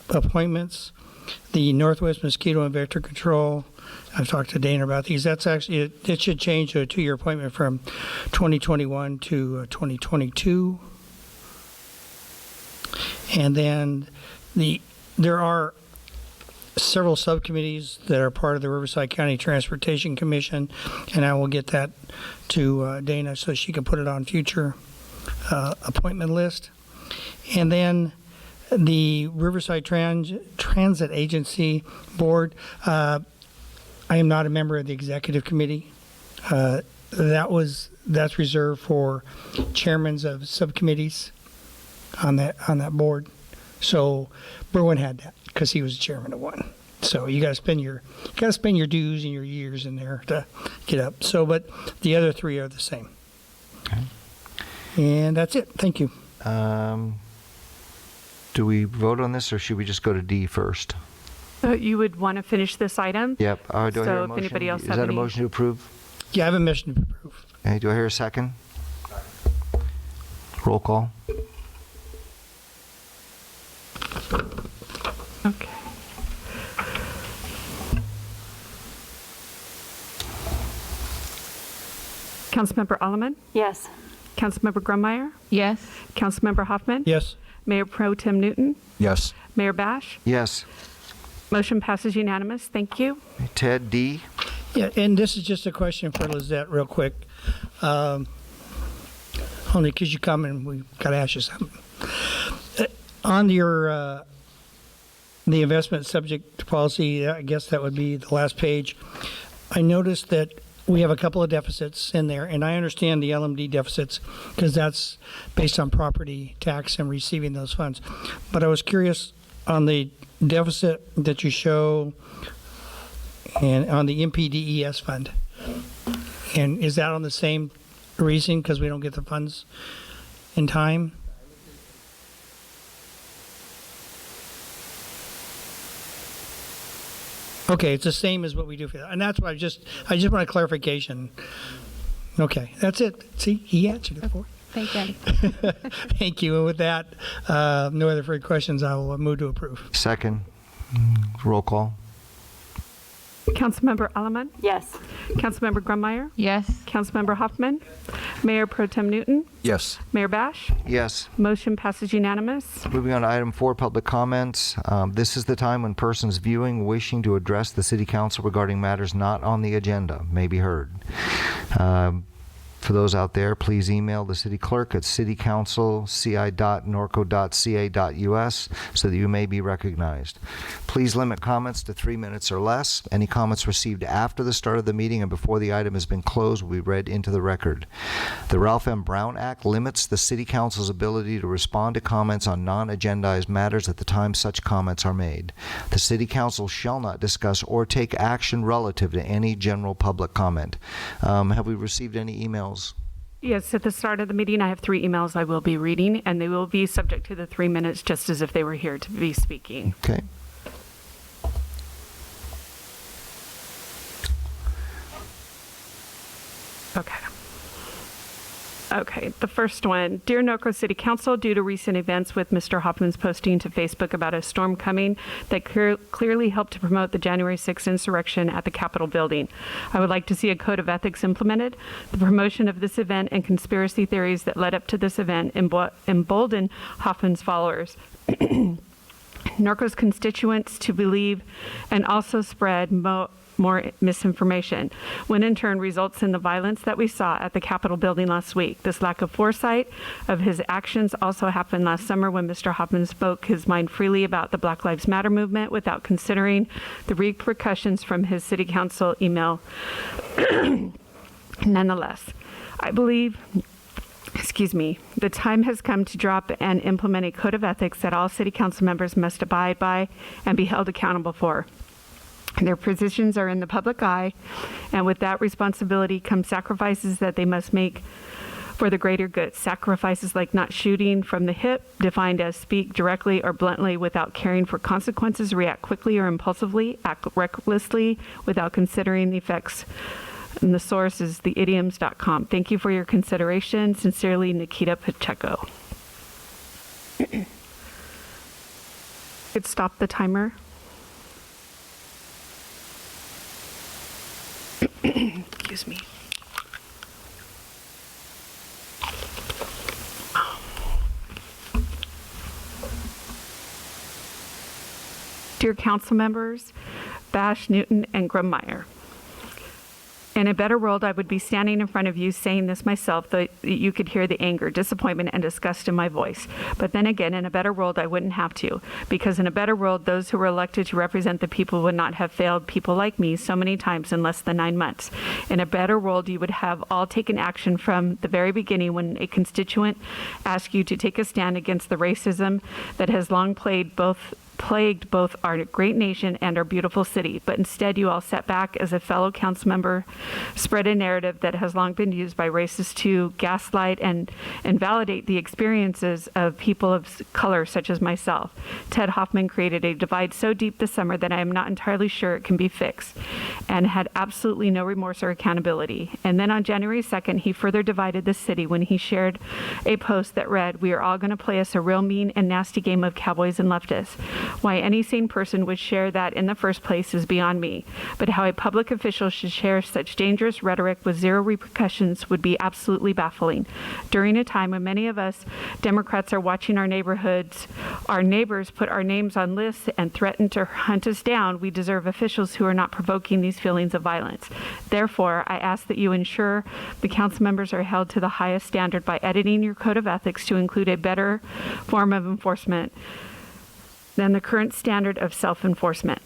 appointments, the Northwest Mosquito and Vector Control, I've talked to Dana about these. That's actually, it should change to a 2-year appointment from 2021 to 2022. And then there are several subcommittees that are part of the Riverside County Transportation Commission, and I will get that to Dana so she can put it on future appointment list. And then the Riverside Transit Agency Board, I am not a member of the executive committee. That's reserved for chairmen of subcommittees on that board. So Berwin had that because he was the chairman of one. So you got to spend your dues and your years in there to get up. So, but the other three are the same. Okay. And that's it. Thank you. Do we vote on this, or should we just go to D first? You would want to finish this item? Yep. Do I hear So a if motion? anybody else Is have that a any- motion to approve? Yeah, I have a mission to approve. Okay. Do I hear a second? Roll call. Okay. Councilmember Alleman? Yes. Councilmember Grunmeyer? Yes. Councilmember Hoffman? Yes. Mayor Pro Tem Newton? Yes. Mayor Bash? Yes. Motion passes unanimous. Thank you. Ted, D. Yeah, and this is just a question for Lizette real quick. Only because you come and we got to ask you something. On your the investment subject to policy, I guess that would be the last page. I noticed that we have a couple of deficits in there, and I understand the LMD deficits because that's based on property tax and receiving those funds. But I was curious on the deficit that you show and on the MPDES fund. And is that on the same reason because we don't get the funds in time? Okay, it's the same as what we do for that. And that's why I just want a clarification. Okay, that's it. See, he answered it for you. Thank you. Thank you. And with that, no other further questions, I will move to approve. Second. Roll call. Councilmember Alleman? Yes. Councilmember Grunmeyer? Yes. Councilmember Hoffman? Mayor Pro Tem Newton? Yes. Mayor Bash? Yes. Motion passes unanimous. Moving on to item 4, public comments. This is the time when persons viewing wishing to address the City Council regarding matters not on the agenda may be heard. For those out there, please email the city clerk at citycouncil.ci.norco.ca.us so that you may be recognized. Please limit comments to 3 minutes or less. Any comments received after the start of the meeting and before the item has been closed will be read into the record. The Ralph M. Brown Act limits the City Council's ability to respond to comments on non-agendized matters at the time such comments are made. The City Council shall not discuss or take action relative to any general public comment. Have we received any emails? Yes, at the start of the meeting, I have 3 emails I will be reading, and they will be subject to the 3 minutes just as if they were here to be speaking. Okay. Okay, the first one. Dear Norco City Council, due to recent events with Mr. Hoffman's posting to Facebook about a storm coming that clearly helped to promote the January 6th insurrection at the Capitol building, I would like to see a code of ethics implemented. The promotion of this event and conspiracy theories that led up to this event embolden Hoffman's followers. Norco's constituents to believe and also spread more misinformation, when in turn results in the violence that we saw at the Capitol building last week. This lack of foresight of his actions also happened last summer when Mr. Hoffman spoke his mind freely about the Black Lives Matter movement without considering the repercussions from his city council email. Nonetheless, I believe the time has come to drop and implement a code of ethics that all city council members must abide by and be held accountable for. Their positions are in the public eye, and with that responsibility come sacrifices that they must make for the greater good. Sacrifices like not shooting from the hip, defined as speak directly or bluntly without caring for consequences, react quickly or impulsively, act recklessly without considering the effects. And the source is theidioms.com. Thank you for your consideration. Sincerely, Nikita Pacheco. Could stop the timer. Excuse me. Dear council members, Bash, Newton, and Grummeyer, in a better world, I would be standing in front of you saying this myself, that you could hear the anger, disappointment, and disgust in my voice. But then again, in a better world, I wouldn't have to, because in a better world, those who were elected to represent the people would not have failed people like me so many times in less than 9 months. In a better world, you would have all taken action from the very beginning when a constituent asked you to take a stand against the racism that has long plagued both our great nation and our beautiful city, but instead you all sat back as a fellow council member, spread a narrative that has long been used by racists to gaslight and invalidate the experiences of people of color such as myself. Ted Hoffman created a divide so deep this summer that I am not entirely sure it can be fixed, and had absolutely no remorse or accountability. And then on January 2nd, he further divided the city when he shared a post that read, "We are all going to play us a real mean and nasty game of cowboys and leftists." Why any sane person would share that in the first place is beyond me, but how a public official should share such dangerous rhetoric with zero repercussions would be absolutely baffling. During a time when many of us Democrats are watching our neighborhoods, our neighbors put our names on lists and threaten to hunt us down, we deserve officials who are not provoking these feelings of violence. Therefore, I ask that you ensure the council members are held to the highest standard by editing your code of ethics to include a better form of enforcement than the current standard of self-enforcement.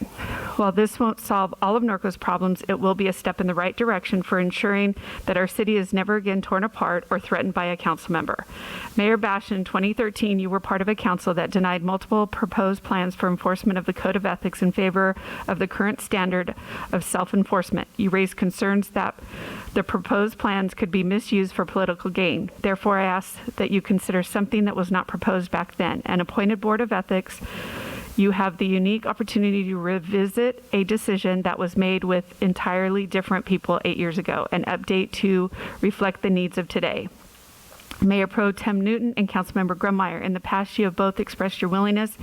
While this won't solve all of Norco's problems, it will be a step in the right direction for ensuring that our city is never again torn apart or threatened by a council member. Mayor Bash, in 2013, you were part of a council that denied multiple proposed plans for enforcement of the Code of Ethics in favor of the current standard of self-enforcement. You raised concerns that the proposed plans could be misused for political gain. Therefore, I ask that you consider something that was not proposed back then, an appointed board of ethics. You have the unique opportunity to revisit a decision that was made with entirely different people 8 years ago and update to reflect the needs of today. Mayor Pro Tem Newton and Councilmember Grummeyer, in the past you have both expressed your willingness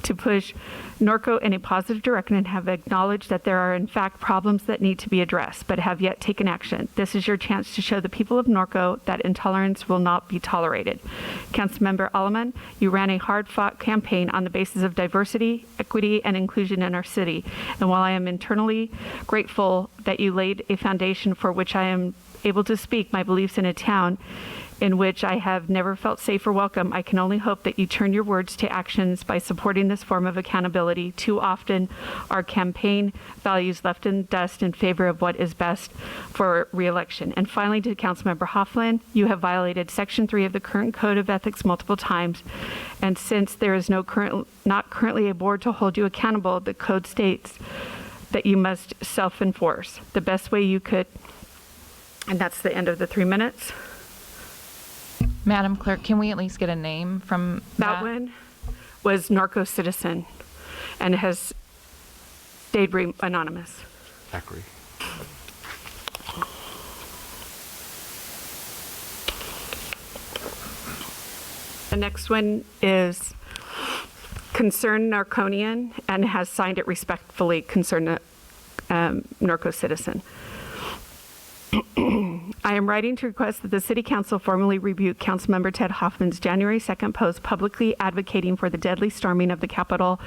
to push Norco in a positive direction and have acknowledged that there are in fact problems that need to be addressed, but have yet taken action. This is your chance to show the people of Norco that intolerance will not be tolerated. Councilmember Alleman, you ran a hard-fought campaign on the basis of diversity, equity, and inclusion in our city. And while I am internally grateful that you laid a foundation for which I am able to speak my beliefs in a town in which I have never felt safe or welcome, I can only hope that you turn your words to actions by supporting this form of accountability. Too often, our campaign values left in dust in favor of what is best for re-election. And finally, to Councilmember Hoffman, you have violated Section 3 of the current Code of Ethics multiple times, and since there is not currently a board to hold you accountable, the code states that you must self-enforce. The best way you could, and that's the end of the 3 minutes. Madam Clerk, can we at least get a name from That one was Norco citizen and has stayed anonymous. Zachary. The next one is Concerned Narconian and has signed it respectfully, Concerned Norco citizen. I am writing to request that the City Council formally rebuke Councilmember Ted Hoffman's January 2nd post publicly advocating for the deadly storming of the Capitol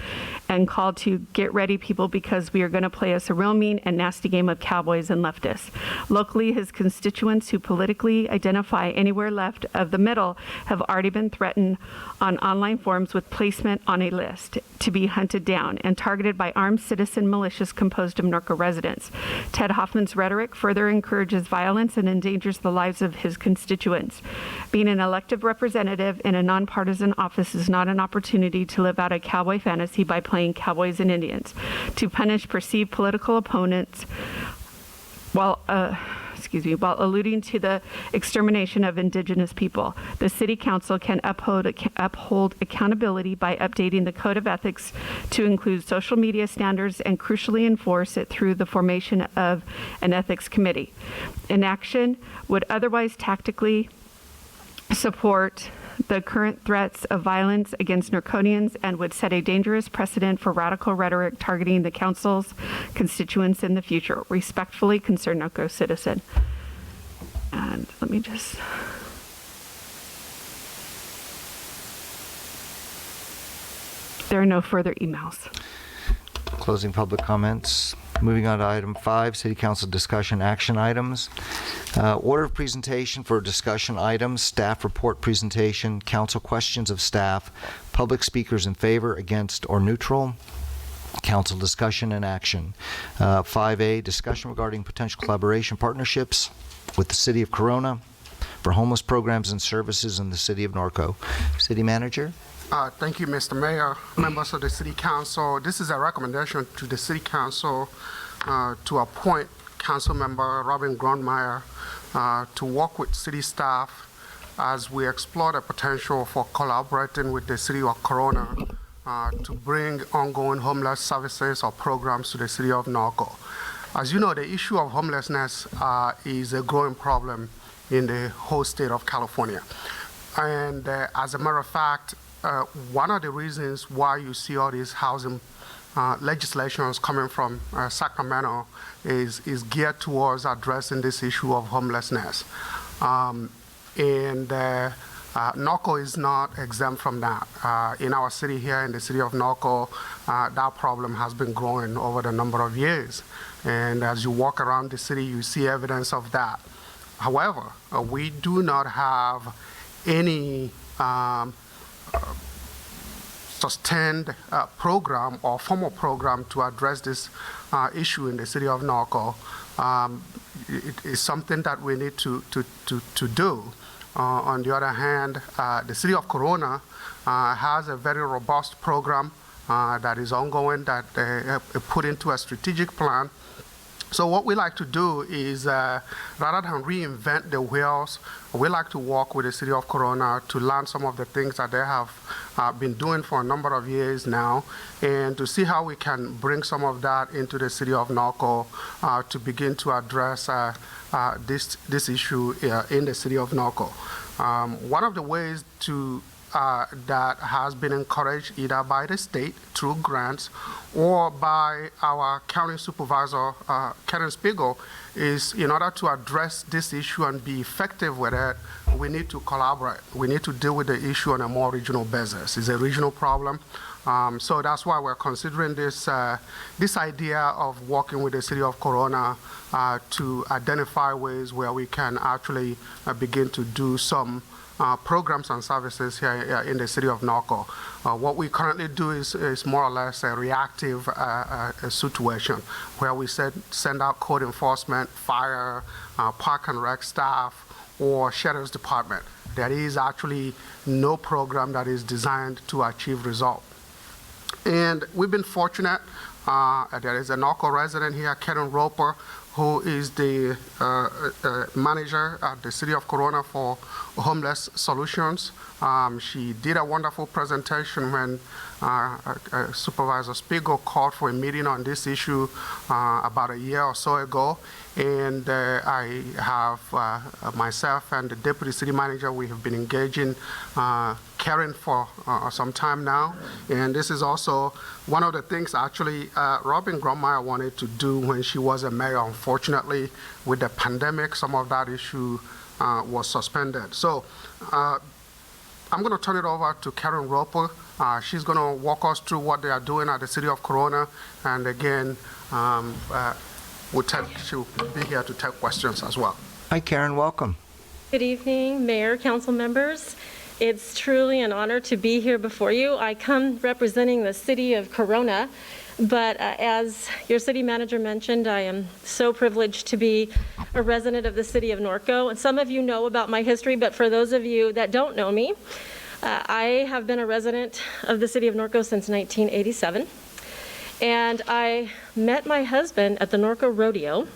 and call to get ready, people, because we are going to play us a real mean and nasty game of cowboys and leftists. Locally, his constituents who politically identify anywhere left of the middle have already been threatened on online forums with placement on a list to be hunted down and targeted by armed citizen militias composed of Norco residents. Ted Hoffman's rhetoric further encourages violence and endangers the lives of his constituents. Being an elected representative in a nonpartisan office is not an opportunity to live out a cowboy fantasy by playing cowboys and Indians, to punish perceived political opponents while alluding to the extermination of indigenous people. The City Council can uphold accountability by updating the Code of Ethics to include social media standards and crucially enforce it through the formation of an ethics committee. Inaction would otherwise tactically support the current threats of violence against Norconians and would set a dangerous precedent for radical rhetoric targeting the council's constituents in the future. Respectfully, concerned Norco citizen. And let me just... There are no further emails. Closing public comments. Moving on to item 5, City Council discussion action items. Order of presentation for discussion items, staff report presentation, council questions of staff, public speakers in favor, against, or neutral, council discussion and action. 5A, discussion regarding potential collaboration partnerships with the City of Corona for homeless programs and services in the City of Norco. City Manager? Thank you, Mr. Mayor, members of the City Council. This is a recommendation to the City Council to appoint Council Member Robin Grondmeyer to work with city staff as we explore the potential for collaborating with the City of Corona to bring ongoing homeless services or programs to the City of Norco. As you know, the issue of homelessness is a growing problem in the whole state of California. And as a matter of fact, one of the reasons why you see all these housing legislations coming from Sacramento is geared towards addressing this issue of homelessness. Norco is not exempt from that. In our city here, in the city of Norco, that problem has been growing over the number of years. And as you walk around the city, you see evidence of that. However, we do not have any sustained program or formal program to address this issue in the city of Norco. It is something that we need to do. On the other hand, the city of Corona has a very robust program that is ongoing, that they put into a strategic plan. So what we like to do is, rather than reinvent the wheels, we like to work with the City of Corona to learn some of the things that they have been doing for a number of years now, and to see how we can bring some of that into the City of Norco to begin to address this issue in the City of Norco. One of the ways that has been encouraged either by the state through grants or by our county supervisor, Karen Spiegel, is in order to address this issue and be effective with it, we need to collaborate. We need to deal with the issue on a more regional basis. It's a regional problem. So that's why we're considering this idea of working with the City of Corona to identify ways where we can actually begin to do some programs and services here in the city of Norco. What we currently do is more or less a reactive situation where we send out code enforcement, fire, park and rec staff, or sheriff's department. There is actually no program that is designed to achieve results. And we've been fortunate. There is a Norco resident here, Karen Roper, who is the manager at the City of Corona for Homeless Solutions. She did a wonderful presentation when Supervisor Spiegel called for a meeting on this issue about a year or so ago. And I have myself and the deputy city manager, we have been engaging caring for some time now. And this is also one of the things actually Robin Grummeyer wanted to do when she was a mayor. Unfortunately, with the pandemic, some of that issue was suspended. So I'm going to turn it over to Karen Roper. She's going to walk us through what they are doing at the City of Corona. And again, she'll be here to take questions as well. Hi, Karen. Welcome. Good evening, Mayor, council members. It's truly an honor to be here before you. I come representing the City of Corona, but as your city manager mentioned, I am so privileged to be a resident of the City of Norco. And some of you know about my history, but for those of you that don't know me, I have been a resident of the City of Norco since 1987. And I met my husband at the Norco Rodeo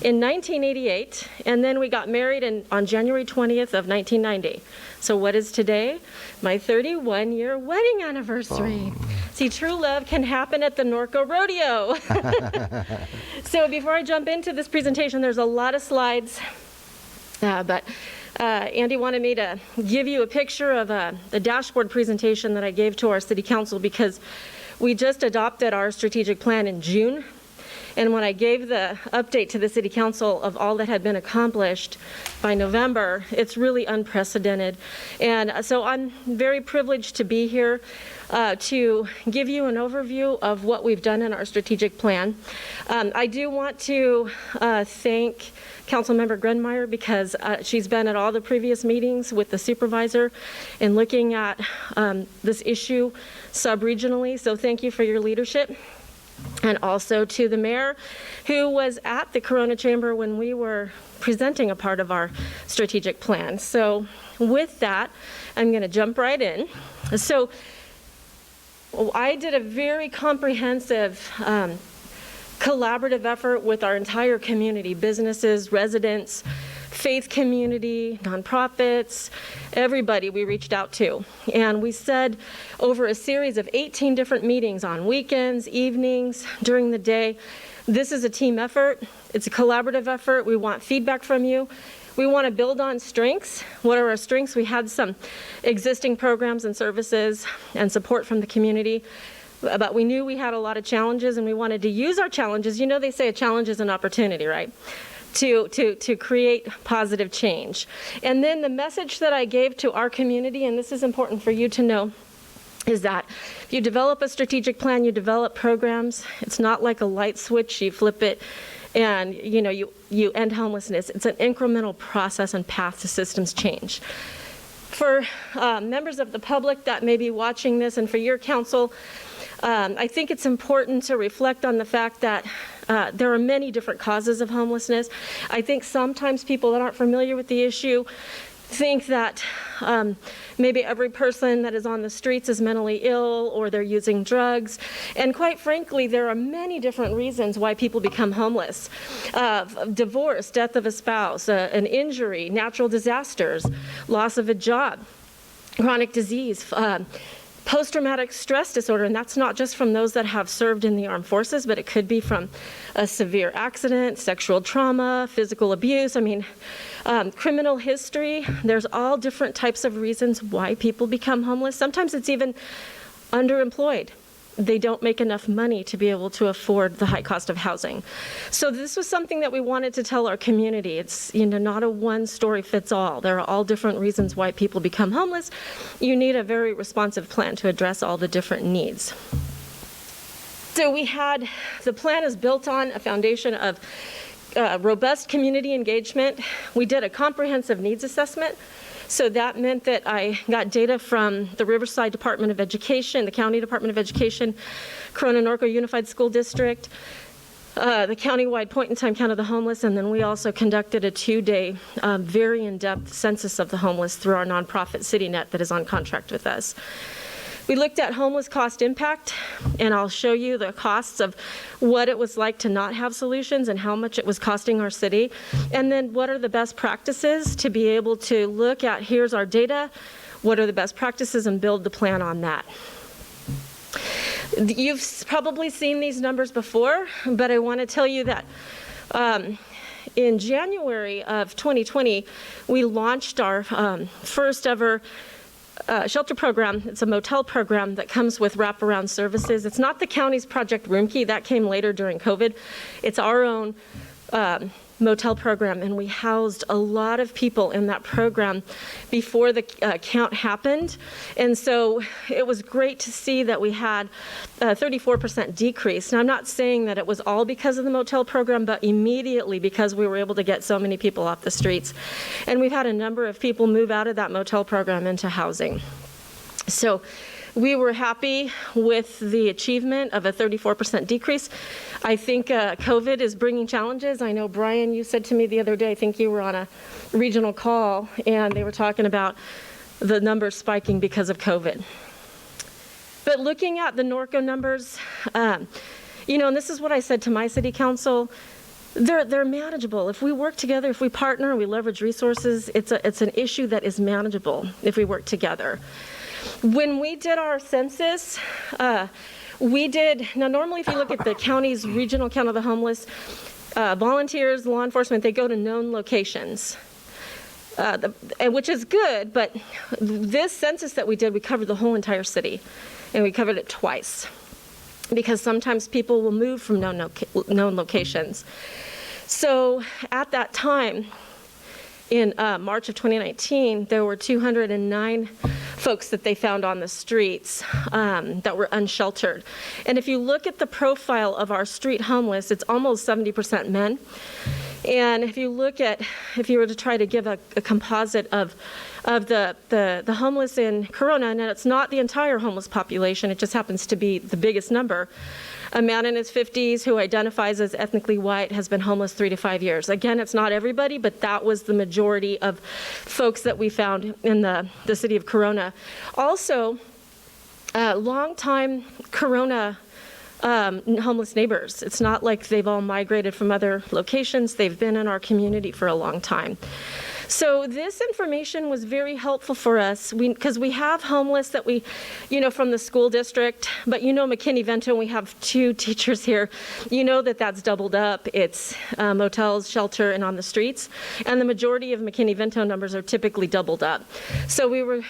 in 1988, and then we got married on January 20th of 1990. So what is today? My 31-year wedding anniversary. Oh. See, true love can happen at the Norco Rodeo. So before I jump into this presentation, there's a lot of slides, but Andy wanted me to give you a picture of the dashboard presentation that I gave to our city council because we just adopted our strategic plan in June. And when I gave the update to the City Council of all that had been accomplished by November, it's really unprecedented. And so I'm very privileged to be here to give you an overview of what we've done in our strategic plan. I do want to thank Councilmember Grunmeyer because she's been at all the previous meetings with the supervisor and looking at this issue sub-regionally. So thank you for your leadership. And also to the mayor who was at the Corona Chamber when we were presenting a part of our strategic plan. So with that, I'm going to jump right in. So I did a very comprehensive collaborative effort with our entire community, businesses, residents, faith community, nonprofits, everybody we reached out to. And we said over a series of 18 different meetings on weekends, evenings, during the day, this is a team effort. It's a collaborative effort. We want feedback from you. We want to build on strengths. What are our strengths? We had some existing programs and services and support from the community, but we knew we had a lot of challenges and we wanted to use our challenges. You know, they say a challenge is an opportunity, right? To create positive change. And then the message that I gave to our community, and this is important for you to know, is that if you develop a strategic plan, you develop programs. It's not like a light switch, you flip it and you end homelessness. It's an incremental process and path to systems change. For members of the public that may be watching this and for your council, I think it's important to reflect on the fact that there are many different causes of homelessness. I think sometimes people that aren't familiar with the issue think that maybe every person that is on the streets is mentally ill or they're using drugs. And quite frankly, there are many different reasons why people become homeless. Divorce, death of a spouse, an injury, natural disasters, loss of a job, chronic disease, post-traumatic stress disorder, and that's not just from those that have served in the armed forces, but it could be from a severe accident, sexual trauma, physical abuse, criminal history. There's all different types of reasons why people become homeless. Sometimes it's even underemployed. They don't make enough money to be able to afford the high cost of housing. So this was something that we wanted to tell our community. It's not a one story fits all. There are all different reasons why people become homeless. You need a very responsive plan to address all the different needs. So the plan is built on a foundation of robust community engagement. We did a comprehensive needs assessment. So that meant that I got data from the Riverside Department of Education, the County Department of Education, Corona Norco Unified School District, the countywide point-in-time count of the homeless, and then we also conducted a 2-day, very in-depth census of the homeless through our nonprofit CityNet that is on contract with us. We looked at homeless cost impact, and I'll show you the costs of what it was like to not have solutions and how much it was costing our city. And then what are the best practices to be able to look at, here's our data, what are the best practices, and build the plan on that. You've probably seen these numbers before, but I want to tell you that in January of 2020, we launched our first ever shelter program. It's a motel program that comes with wraparound services. It's not the county's Project Room Key. That came later during COVID. It's our own motel program, and we housed a lot of people in that program before the count happened. And so it was great to see that we had a 34% decrease. Now, I'm not saying that it was all because of the motel program, but immediately because we were able to get so many people off the streets. And we've had a number of people move out of that motel program into housing. So we were happy with the achievement of a 34% decrease. I think COVID is bringing challenges. I know, Brian, you said to me the other day, I think you were on a regional call, and they were talking about the numbers spiking because of COVID. But looking at the Norco numbers, you know, and this is what I said to my city council, they're manageable. If we work together, if we partner, we leverage resources, it's an issue that is manageable if we work together. When we did our census, now normally if you look at the county's regional count of the homeless, volunteers, law enforcement, they go to known locations, which is good, but this census that we did, we covered the whole entire city, and we covered it twice, because sometimes people will move from known locations. So at that time, in March of 2019, there were 209 folks that they found on the streets that were unsheltered. And if you look at the profile of our street homeless, it's almost 70% men. And if you look at, if you were to try to give a composite of the homeless in Corona, and it's not the entire homeless population, it just happens to be the biggest number. A man in his 50s who identifies as ethnically white has been homeless 3 to 5 years. Again, it's not everybody, but that was the majority of folks that we found in the city of Corona. Also, long-time Corona homeless neighbors. It's not like they've all migrated from other locations. They've been in our community for a long time. So this information was very helpful for us because we have homeless that we, you know, from the school district, but you know McKinney-Vento, we have 2 teachers here. You know that that's doubled up. It's motels, shelter, and on the streets. And the majority of McKinney-Vento numbers are typically doubled up. So we were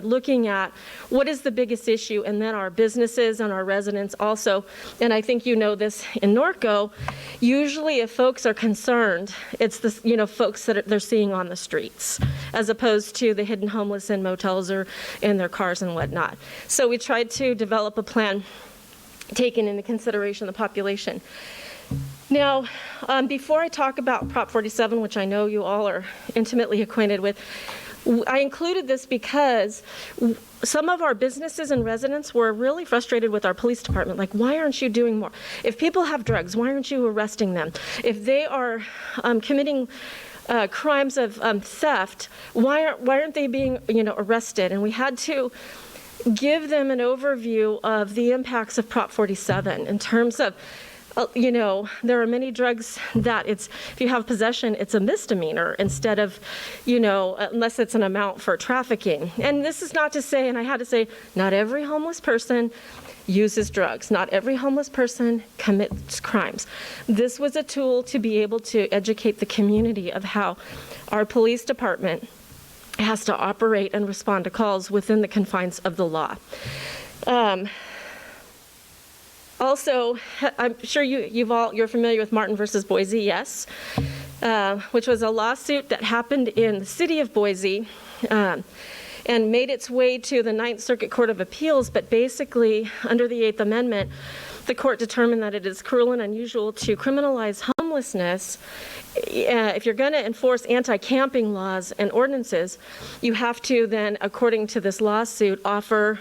looking at what is the biggest issue, and then our businesses and our residents also. And I think you know this in Norco, usually if folks are concerned, it's the, you know, folks that they're seeing on the streets, as opposed to the hidden homeless in motels or in their cars and whatnot. So we tried to develop a plan taking into consideration the population. Now, before I talk about Prop 47, which I know you all are intimately acquainted with, I included this because some of our businesses and residents were really frustrated with our police department. Like, why aren't you doing more? If people have drugs, why aren't you arresting them? If they are committing crimes of theft, why aren't they being, you know, arrested? And we had to give them an overview of the impacts of Prop 47 in terms of, you know, there are many drugs that if you have possession, it's a misdemeanor instead of, you know, unless it's an amount for trafficking. And this is not to say, and I had to say, not every homeless person uses drugs. Not every homeless person commits crimes. This was a tool to be able to educate the community of how our police department has to operate and respond to calls within the confines of the law. Also, I'm sure you're familiar with Martin versus Boise, yes, which was a lawsuit that happened in the city of Boise and made its way to the Ninth Circuit Court of Appeals, but basically, under the 8th Amendment, the court determined that it is cruel and unusual to criminalize homelessness. If you're going to enforce anti-camping laws and ordinances, you have to then, according to this lawsuit, offer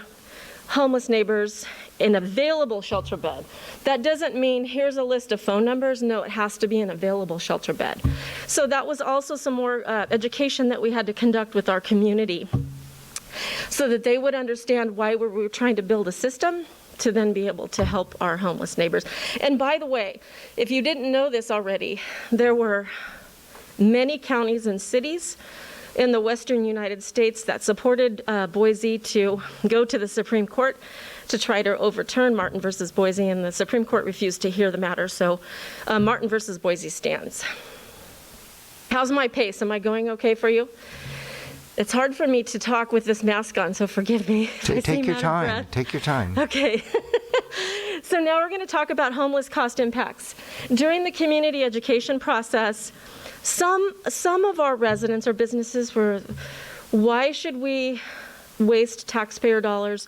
homeless neighbors an available shelter bed. That doesn't mean here's a list of phone numbers. No, it has to be an available shelter bed. So that was also some more education that we had to conduct with our community so that they would understand why we were trying to build a system to then be able to help our homeless neighbors. And by the way, if you didn't know this already, there were many counties and cities in the western United States that supported Boise to go to the Supreme Court to try to overturn Martin versus Boise, and the Supreme Court refused to hear the matter, so Martin versus Boise stands. How's my pace? Am I going okay for you? It's hard for me to talk with this mask on, so forgive me. if I Take seem your out of time. breath. Take your time. Okay. So now we're going to talk about homeless cost impacts. During the community education process, some of our residents or businesses were, why should we waste taxpayer dollars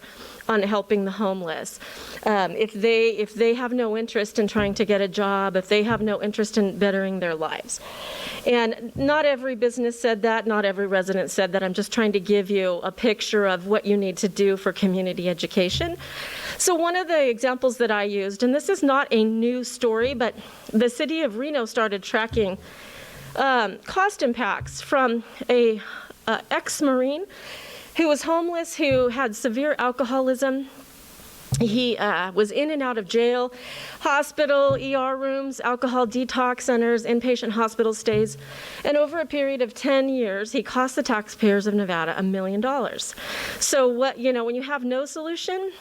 on helping the homeless? If they have no interest in trying to get a job, if they have no interest in bettering their lives. And not every business said that, not every resident said that. I'm just trying to give you a picture of what you need to do for community education. So one of the examples that I used, and this is not a new story, but the city of Reno started tracking cost impacts from a ex-Marine who was homeless, who had severe alcoholism. He was in and out of jail, hospital, ER rooms, alcohol detox centers, inpatient hospital stays. And over a period of 10 years, he cost the taxpayers of Nevada $1 million. So when you have no solution,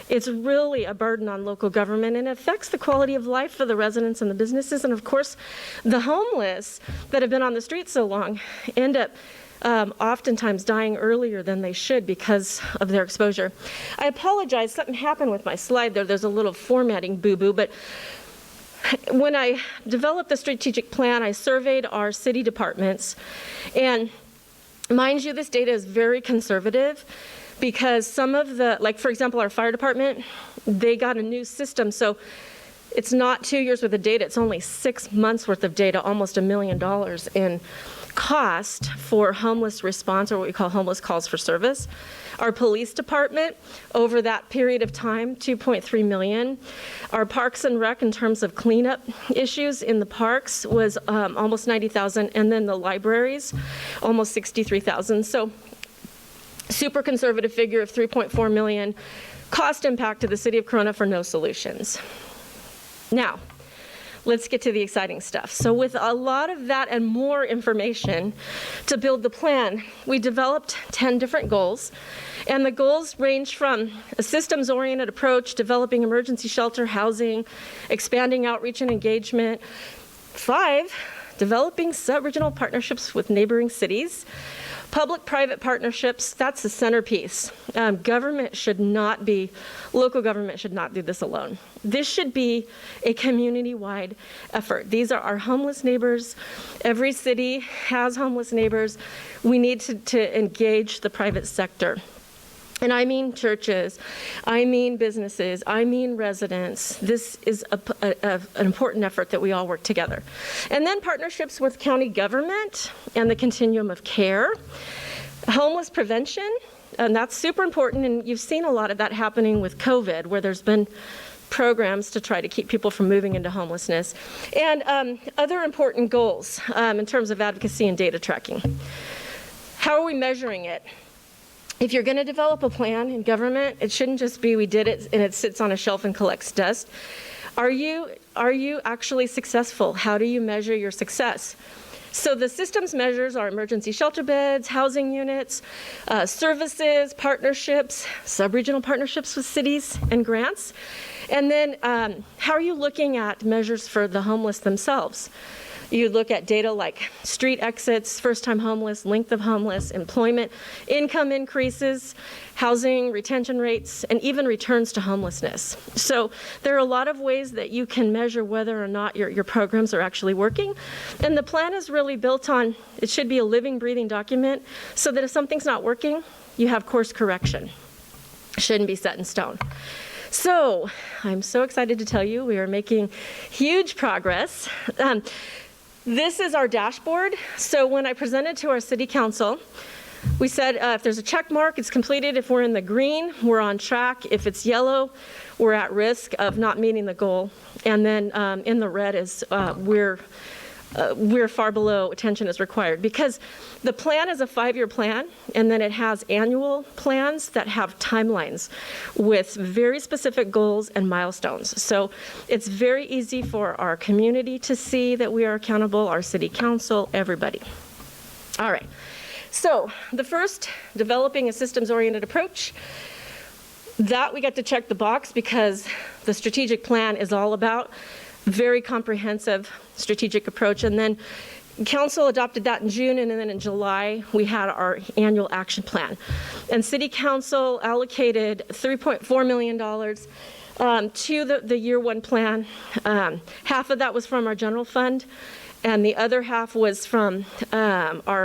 it's really a burden on local government, and it affects the quality of life for the residents and the businesses. And of course, the homeless that have been on the street so long end up oftentimes dying earlier than they should because of their exposure. I apologize, something happened with my slide there. There's a little formatting boo-boo, but when I developed the strategic plan, I surveyed our city departments, and mind you, this data is very conservative because some of the, like for example, our fire department, they got a new system, so it's not 2 years worth of data, it's only 6 months worth of data, almost $1 million in cost for homeless response, or what we call homeless calls for service. Our police department, over that period of time, $2.3 million. Our Parks and Rec, in terms of cleanup issues in the parks, was almost $90,000, and then the libraries, almost $63,000. So, super conservative figure of $3.4 million. Cost impact to the city of Corona for no solutions. Now, let's get to the exciting stuff. So with a lot of that and more information to build the plan, we developed 10 different goals. And the goals range from a systems-oriented approach, developing emergency shelter, housing, expanding outreach and engagement. 5, developing sub-regional partnerships with neighboring cities. Public-private partnerships, that's the centerpiece. Government should not be, local government should not do this alone. This should be a community-wide effort. These are our homeless neighbors. Every city has homeless neighbors. We need to engage the private sector. And I mean churches, I mean businesses, I mean residents. This is an important effort that we all work together. And then partnerships with county government and the continuum of care. Homeless prevention, and that's super important, and you've seen a lot of that happening with COVID, where there's been programs to try to keep people from moving into homelessness. And other important goals in terms of advocacy and data tracking. How are we measuring it? If you're going to develop a plan in government, it shouldn't just be we did it and it sits on a shelf and collects dust. Are you actually successful? How do you measure your success? So the systems measures are emergency shelter beds, housing units, services, partnerships, sub-regional partnerships with cities and grants. And then how are you looking at measures for the homeless themselves? You look at data like street exits, first-time homeless, length of homeless, employment, income increases, housing, retention rates, and even returns to homelessness. So there are a lot of ways that you can measure whether or not your programs are actually working. And the plan is really built on, it should be a living, breathing document, so that if something's not working, you have course correction. It shouldn't be set in stone. So I'm so excited to tell you we are making huge progress. This is our dashboard. So when I presented to our city council, we said if there's a check mark, it's completed. If we're in the green, we're on track. If it's yellow, we're at risk of not meeting the goal. And then in the red is we're far below attention is required, because the plan is a 5-year plan, and then it has annual plans that have timelines with very specific goals and milestones. So it's very easy for our community to see that we are accountable, our city council, everybody. All right. So the first, developing a systems-oriented approach. That we get to check the box because the strategic plan is all about very comprehensive strategic approach. And then Council adopted that in June, and then in July, we had our annual action plan. And City Council allocated $3.4 million to the year one plan. Half of that was from our general fund, and the other half was from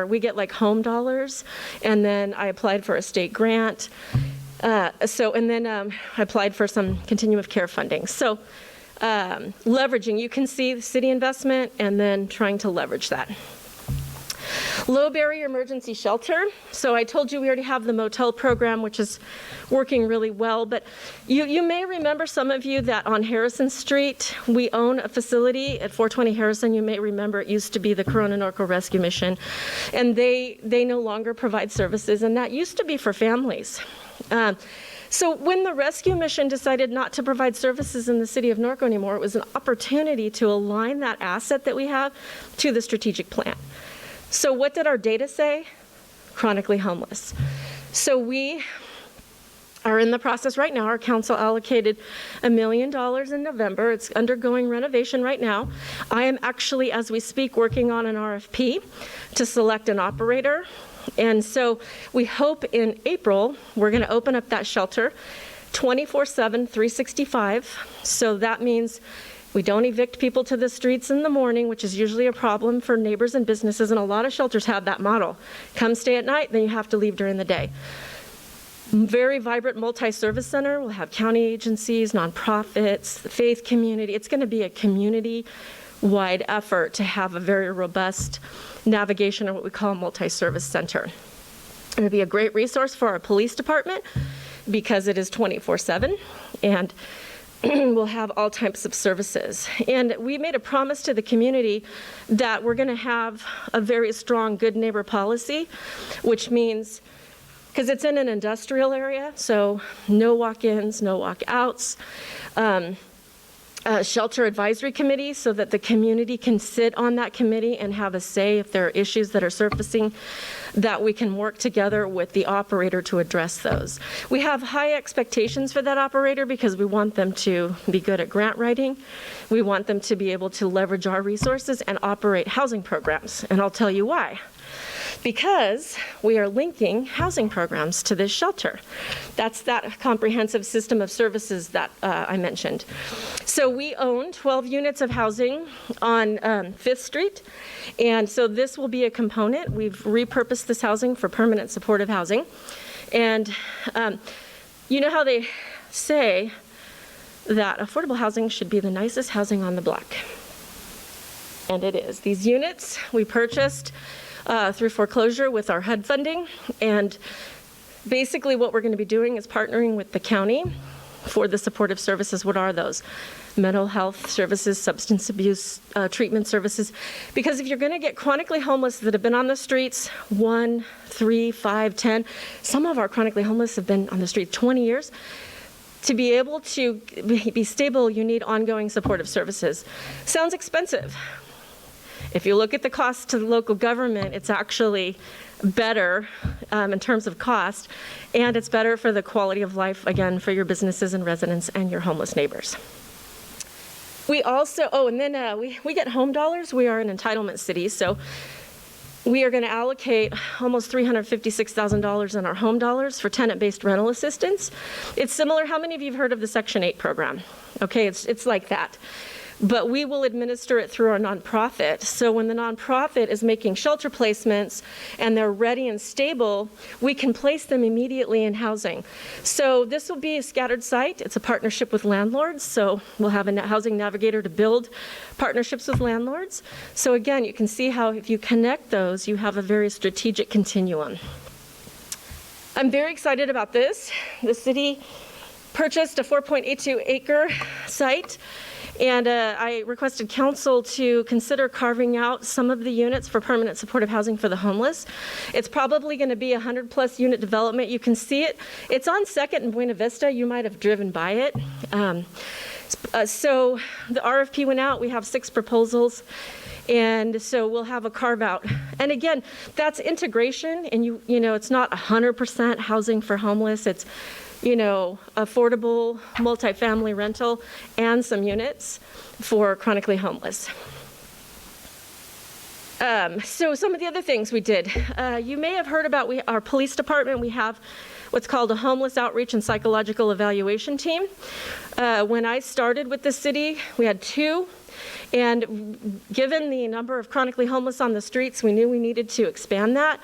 we get like home dollars, and then I applied for a state grant. I applied for some continuum of care funding. So leveraging, you can see the city investment and then trying to leverage that. Low barrier emergency shelter. So I told you we already have the motel program, which is working really well, but you may remember, some of you, that on Harrison Street, we own a facility at 420 Harrison. You may remember it used to be the Corona Norco Rescue Mission, and they no longer provide services, and that used to be for families. So when the rescue mission decided not to provide services in the city of Norco anymore, it was an opportunity to align that asset that we have to the strategic plan. So what did our data say? Chronically homeless. So we are in the process right now. Our council allocated $1 million in November. It's undergoing renovation right now. I am actually, as we speak, working on an RFP to select an operator. And so we hope in April, we're going to open up that shelter 24/7, 365. So that means we don't evict people to the streets in the morning, which is usually a problem for neighbors and businesses, and a lot of shelters have that model. Come stay at night, then you have to leave during the day. Very vibrant multi-service center. We'll have county agencies, nonprofits, the faith community. It's going to be a community-wide effort to have a very robust navigation, or what we call a multi-service center. It'll be a great resource for our police department because it is 24/7, and we'll have all types of services. And we made a promise to the community that we're going to have a very strong good neighbor policy, which means, because it's in an industrial area, so no walk-ins, no walk-outs. Shelter advisory committee, so that the community can sit on that committee and have a say if there are issues that are surfacing, that we can work together with the operator to address those. We have high expectations for that operator because we want them to be good at grant writing. We want them to be able to leverage our resources and operate housing programs, and I'll tell you why. Because we are linking housing programs to this shelter. That's that comprehensive system of services that I mentioned. So we own 12 units of housing on 5th Street, and so this will be a component. We've repurposed this housing for permanent supportive housing. And you know how they say that affordable housing should be the nicest housing on the block. And it is. These units we purchased through foreclosure with our HUD funding, and basically what we're going to be doing is partnering with the county for the supportive services. What are those? Mental health services, substance abuse treatment services. Because if you're going to get chronically homeless that have been on the streets 1, 3, 5, 10, some of our chronically homeless have been on the street 20 years. To be able to be stable, you need ongoing supportive services. Sounds expensive. If you look at the cost to the local government, it's actually better in terms of cost, and it's better for the quality of life, again, for your businesses and residents and your homeless neighbors. We also, we get home dollars. We are an entitlement city, so we are going to allocate almost $356,000 in our home dollars for tenant-based rental assistance. It's similar. How many of you have heard of the Section 8 program? Okay, it's like that. But we will administer it through our nonprofit. So when the nonprofit is making shelter placements and they're ready and stable, we can place them immediately in housing. So this will be a scattered site. It's a partnership with landlords. So we'll have a housing navigator to build partnerships with landlords. So again, you can see how if you connect those, you have a very strategic continuum. I'm very excited about this. The city purchased a 4.82 acre site. And I requested council to consider carving out some of the units for permanent supportive housing for the homeless. It's probably going to be a 100+ unit development. You can see it. It's on 2nd and Buena Vista. You might have driven by it. So the RFP went out. We have 6 proposals. And so we'll have a carve out. And again, that's integration. And you know, it's not 100% housing for homeless. It's affordable multifamily rental and some units for chronically homeless. So some of the other things we did, you may have heard about our police department. We have what's called a homeless outreach and psychological evaluation team. When I started with the city, we had 2. And given the number of chronically homeless on the streets, we knew we needed to expand that.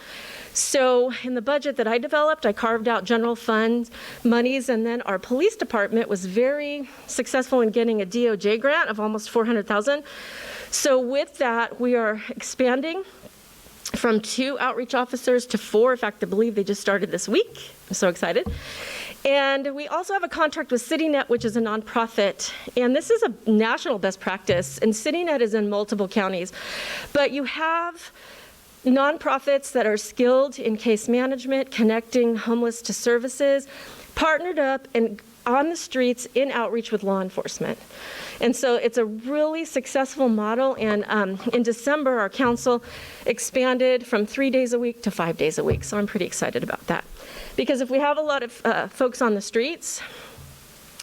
So in the budget that I developed, I carved out general fund monies, and then our police department was very successful in getting a DOJ grant of almost $400,000. So with that, we are expanding from 2 outreach officers to 4. In fact, I believe they just started this week. I'm so excited. And we also have a contract with CityNet, which is a nonprofit. And this is a national best practice. And CityNet is in multiple counties. But you have nonprofits that are skilled in case management, connecting homeless to services, partnered up and on the streets in outreach with law enforcement. And so it's a really successful model. And in December, our council expanded from 3 days a week to 5 days a week. So I'm pretty excited about that. Because if we have a lot of folks on the streets,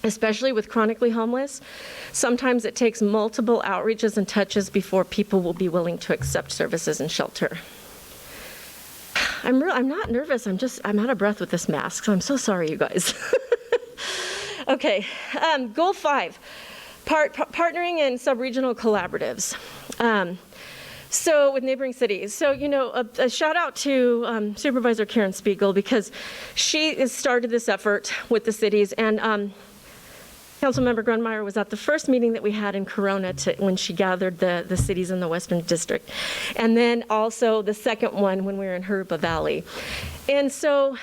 especially with chronically homeless, sometimes it takes multiple outreaches and touches before people will be willing to accept services and shelter. I'm not nervous. I'm out of breath with this mask. So I'm so sorry, you guys. Okay, goal 5, partnering in sub-regional collaboratives. So with neighboring cities. So, a shout out to Supervisor Karen Spiegel, because she has started this effort with the cities. And Councilmember Grunmeyer was at the first meeting that we had in Corona when she gathered the cities in the Western District. And then also the second one when we were in Jurupa Valley. And so,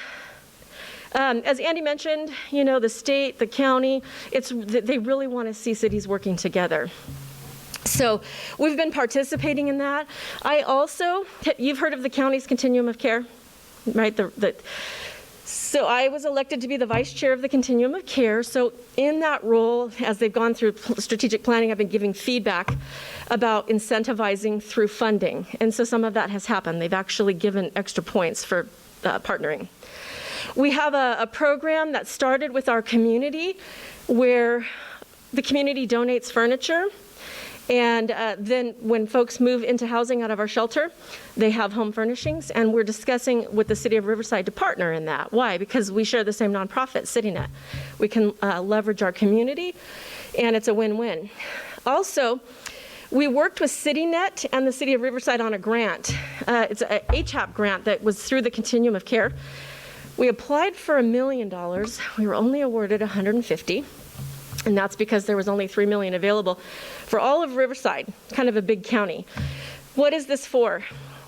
as Andy mentioned, the state, the county, they really want to see cities working together. So we've been participating in that. You've heard of the county's continuum of care, right? So I was elected to be the vice chair of the continuum of care. So in that role, as they've gone through strategic planning, I've been giving feedback about incentivizing through funding. And so some of that has happened. They've actually given extra points for partnering. We have a program that started with our community where the community donates furniture. And then when folks move into housing out of our shelter, they have home furnishings. And we're discussing with the city of Riverside to partner in that. Why? Because we share the same nonprofit, CityNet. We can leverage our community, and it's a win-win. Also, we worked with CityNet and the city of Riverside on a grant. It's an HAP grant that was through the Continuum of Care. We applied for $1 million. We were only awarded $150,000. And that's because there was only $3 million available for all of Riverside, kind of a big county. What is this for?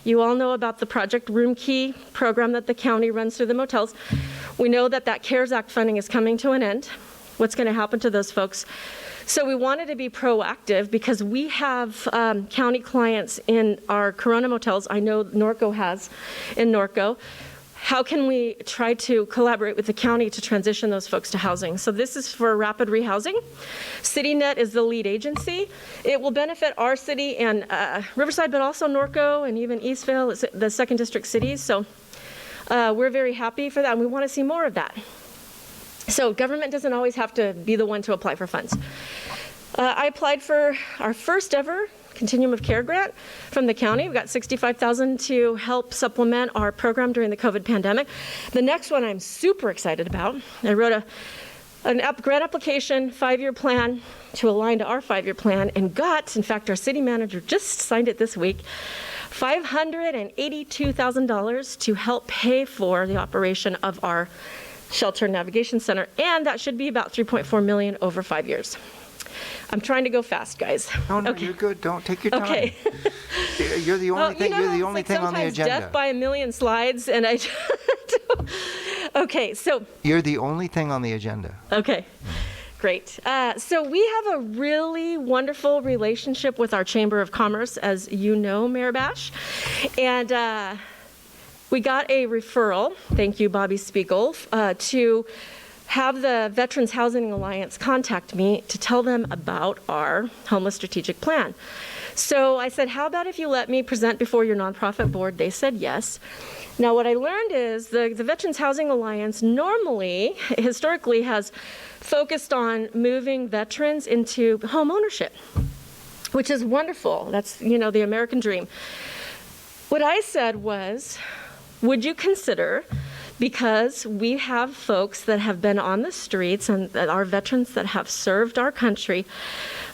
You all know about the Project Room Key program that the county runs through the motels. We know that CARES Act funding is coming to an end. What's going to happen to those folks? So we wanted to be proactive because we have county clients in our Corona motels. I know Norco has in Norco. How can we try to collaborate with the county to transition those folks to housing? So this is for rapid rehousing. CityNet is the lead agency. It will benefit our city and Riverside, but also Norco and even Eastvale, the second district cities. So we're very happy for that, and we want to see more of that. So government doesn't always have to be the one to apply for funds. I applied for our first ever Continuum of Care grant from the county. We got $65,000 to help supplement our program during the COVID pandemic. The next one I'm super excited about. I wrote a grant application, 5-year plan to align to our 5-year plan, and got, in fact, our city manager just signed it this week, $582,000 to help pay for the operation of our shelter navigation center, and that should be about $3.4 million over 5 years. I'm trying to go fast, guys. No, okay. You're good. Don't take your time. Okay. You're the only thing. You're the only thing on the agenda. Death by a million slides, and I. Okay, so. You're the only thing on the agenda. Okay, great. So we have a really wonderful relationship with our Chamber of Commerce, as you know, Mayor Bash, and we got a referral. Thank you, Bobby Spiegel, to have the Veterans Housing Alliance contact me to tell them about our homeless strategic plan. So I said, how about if you let me present before your nonprofit board? They said yes. Now what I learned is the Veterans Housing Alliance historically has focused on moving veterans into home ownership, which is wonderful. That's, the American dream. What I said was, would you consider, because we have folks that have been on the streets and that are veterans that have served our country,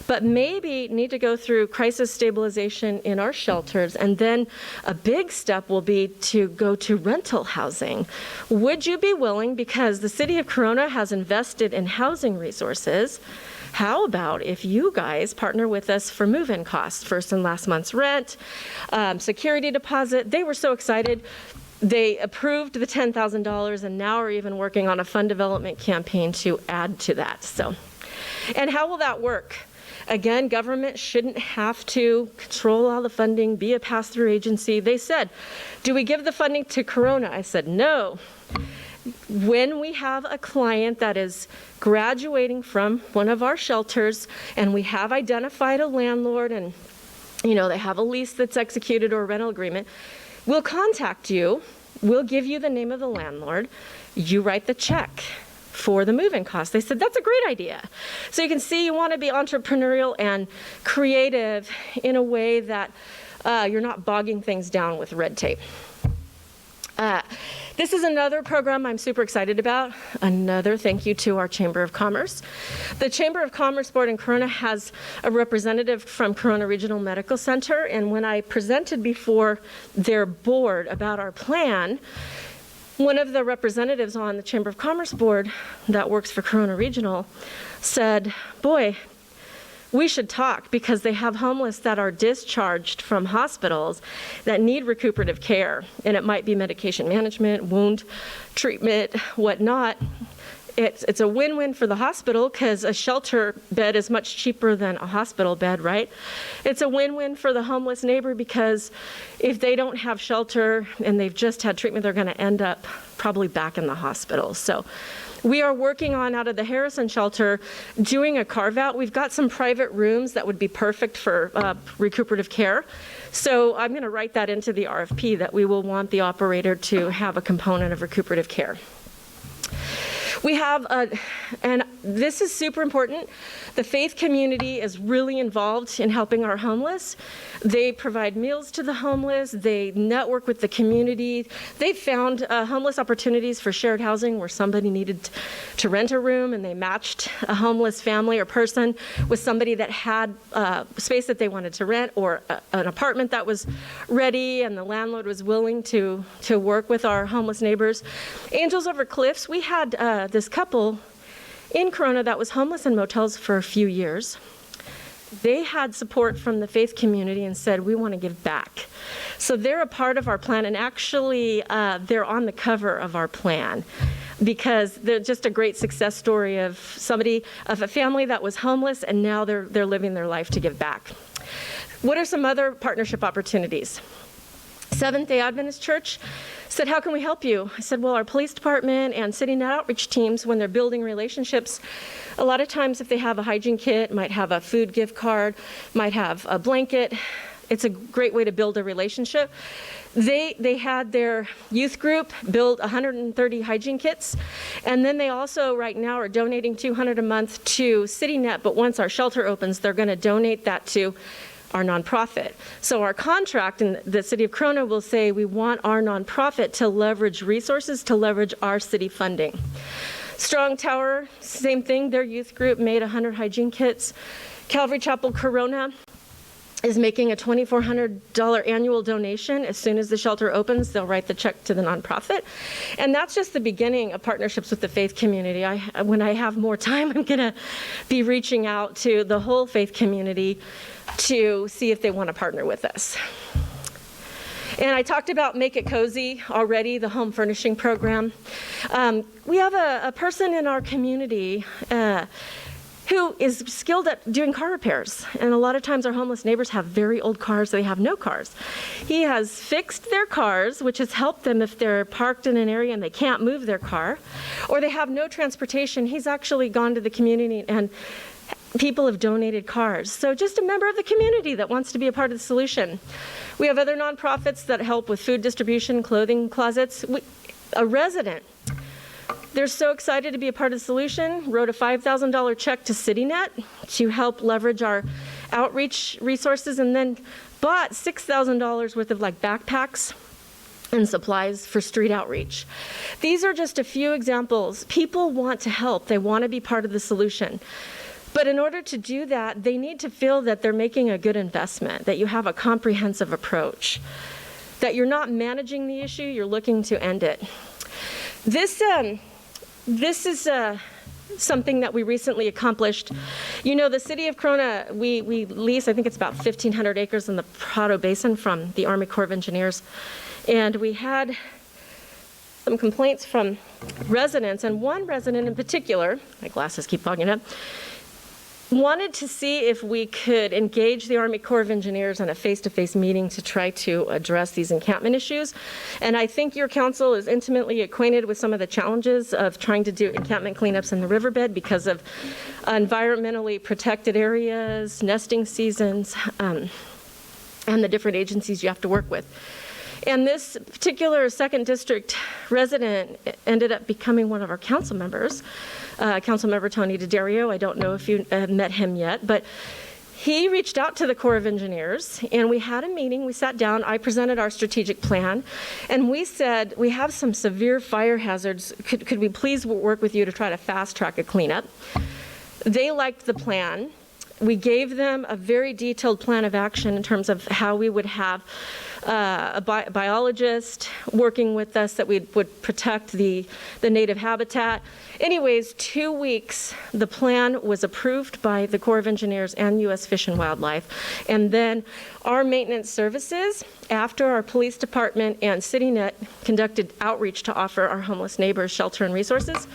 but maybe need to go through crisis stabilization in our shelters, and then a big step will be to go to rental housing. Would you be willing, because the city of Corona has invested in housing resources, how about if you guys partner with us for move-in costs, first and last month's rent, security deposit? They were so excited. They approved the $10,000 and now are even working on a fund development campaign to add to that. So, and how will that work? Again, government shouldn't have to control all the funding, be a pass-through agency. They said, do we give the funding to Corona? I said, no. When we have a client that is graduating from one of our shelters and we have identified a landlord and, you know, they have a lease that's executed or a rental agreement, we'll contact you. We'll give you the name of the landlord. You write the check for the move-in costs. They said, that's a great idea. So you can see you want to be entrepreneurial and creative in a way that you're not bogging things down with red tape. This is another program I'm super excited about. Another thank you to our Chamber of Commerce. The Chamber of Commerce Board in Corona has a representative from Corona Regional Medical Center, and when I presented before their board about our plan, one of the representatives on the Chamber of Commerce Board that works for Corona Regional said, boy, we should talk, because they have homeless that are discharged from hospitals that need recuperative care, and it might be medication management, wound treatment, whatnot. It's a win-win for the hospital, because a shelter bed is much cheaper than a hospital bed, right? It's a win-win for the homeless neighbor, because if they don't have shelter and they've just had treatment, they're going to end up probably back in the hospital. So we are working on, out of the Harrison shelter, doing a carve-out. We've got some private rooms that would be perfect for recuperative care. So I'm going to write that into the RFP, that we will want the operator to have a component of recuperative care. We have, and this is super important, the faith community is really involved in helping our homeless. They provide meals to the homeless. They network with the community. They found homeless opportunities for shared housing where somebody needed to rent a room, and they matched a homeless family or person with somebody that had space that they wanted to rent, or an apartment that was ready and the landlord was willing to work with our homeless neighbors. Angels Over Cliffs, we had this couple in Corona that was homeless in motels for a few years. They had support from the faith community and said, we want to give back. So they're a part of our plan, and actually they're on the cover of our plan, because they're just a great success story of a family that was homeless, and now they're living their life to give back. What are some other partnership opportunities? Seventh-day Adventist Church said, how can we help you? I said, well, our police department and city net outreach teams, when they're building relationships, a lot of times if they have a hygiene kit, might have a food gift card, might have a blanket, it's a great way to build a relationship. They had their youth group build 130 hygiene kits, and then they also right now are donating $200 a month to CityNet, but once our shelter opens, they're going to donate that to our nonprofit. So our contract in the city of Corona will say we want our nonprofit to leverage resources, to leverage our city funding. Strong Tower, same thing, their youth group made 100 hygiene kits. Calvary Chapel Corona is making a $2,400 annual donation. As soon as the shelter opens, they'll write the check to the nonprofit. And that's just the beginning of partnerships with the faith community. When I have more time, I'm gonna be reaching out to the whole faith community to see if they want to partner with us. And I talked about Make It Cozy already, the home furnishing program. We have a person in our community who is skilled at doing car repairs. And a lot of times our homeless neighbors have very old cars, they have no cars. He has fixed their cars, which has helped them if they're parked in an area and they can't move their car, or they have no transportation. He's actually gone to the community and people have donated cars. So just a member of the community that wants to be a part of the solution. We have other nonprofits that help with food distribution, clothing closets. A resident, they're so excited to be a part of the solution, wrote a $5,000 check to CityNet to help leverage our outreach resources, and then bought $6,000 worth of like backpacks and supplies for street outreach. These are just a few examples. People want to help. They want to be part of the solution. But in order to do that, they need to feel that they're making a good investment, that you have a comprehensive approach, that you're not managing the issue, you're looking to end it. This is something that we recently accomplished. You know, the city of Corona, we lease, I think it's about 1,500 acres in the Prado Basin from the Army Corps of Engineers. And we had some complaints from residents, and one resident in particular, my glasses keep fogging up, wanted to see if we could engage the Army Corps of Engineers in a face-to-face meeting to try to address these encampment issues. And I think your council is intimately acquainted with some of the challenges of trying to do encampment cleanups in the riverbed because of environmentally protected areas, nesting seasons, and the different agencies you have to work with. And this particular second district resident ended up becoming one of our council members, Councilmember Tony DiDario. I don't know if you have met him yet, but he reached out to the Corps of Engineers, and we had a meeting. We sat down. I presented our strategic plan, and we said, we have some severe fire hazards. Could we please work with you to try to fast track a cleanup? They liked the plan. We gave them a very detailed plan of action in terms of how we would have a biologist working with us that we would protect the native habitat. Anyways, 2 weeks, the plan was approved by the Corps of Engineers and U.S. Fish and Wildlife. And then our maintenance services, after our police department and CityNet conducted outreach to offer our homeless neighbors shelter and resources,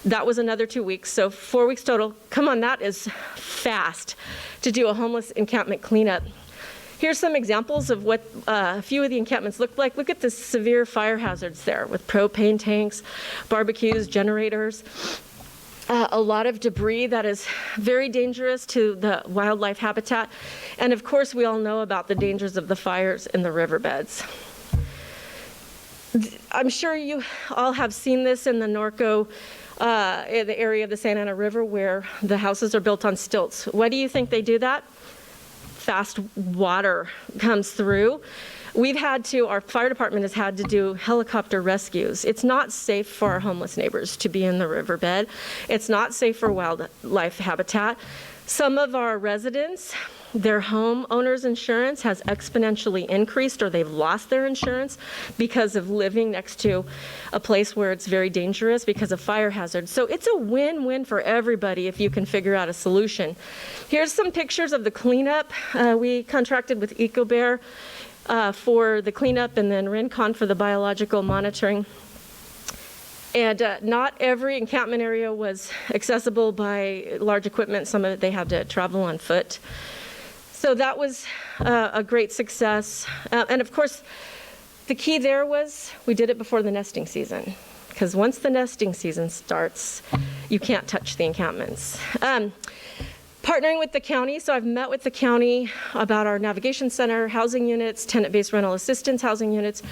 that was another 2 weeks, so 4 weeks total. Come on, that is fast to do a homeless encampment cleanup. Here's some examples of what a few of the encampments look like. Look at the severe fire hazards there with propane tanks, barbecues, generators, a lot of debris that is very dangerous to the wildlife habitat. And of course, we all know about the dangers of the fires in the riverbeds. I'm sure you all have seen this in the Norco, in the area of the Santa Ana River where the houses are built on stilts. Why do you think they do that? Fast water comes through. Our fire department has had to do helicopter rescues. It's not safe for our homeless neighbors to be in the riverbed. It's not safe for wildlife habitat. Some of our residents, their homeowner's insurance has exponentially increased, or they've lost their insurance because of living next to a place where it's very dangerous because of fire hazards. So it's a win-win for everybody if you can figure out a solution. Here's some pictures of the cleanup. We contracted with EcoBear for the cleanup, and then Rincon for the biological monitoring. And not every encampment area was accessible by large equipment. Some of it they had to travel on foot. So that was a great success. And of course, the key there was we did it before the nesting season, because once the nesting season starts, you can't touch the encampments. Partnering with the county, so I've met with the county about our navigation center, housing units, tenant-based rental assistance housing units,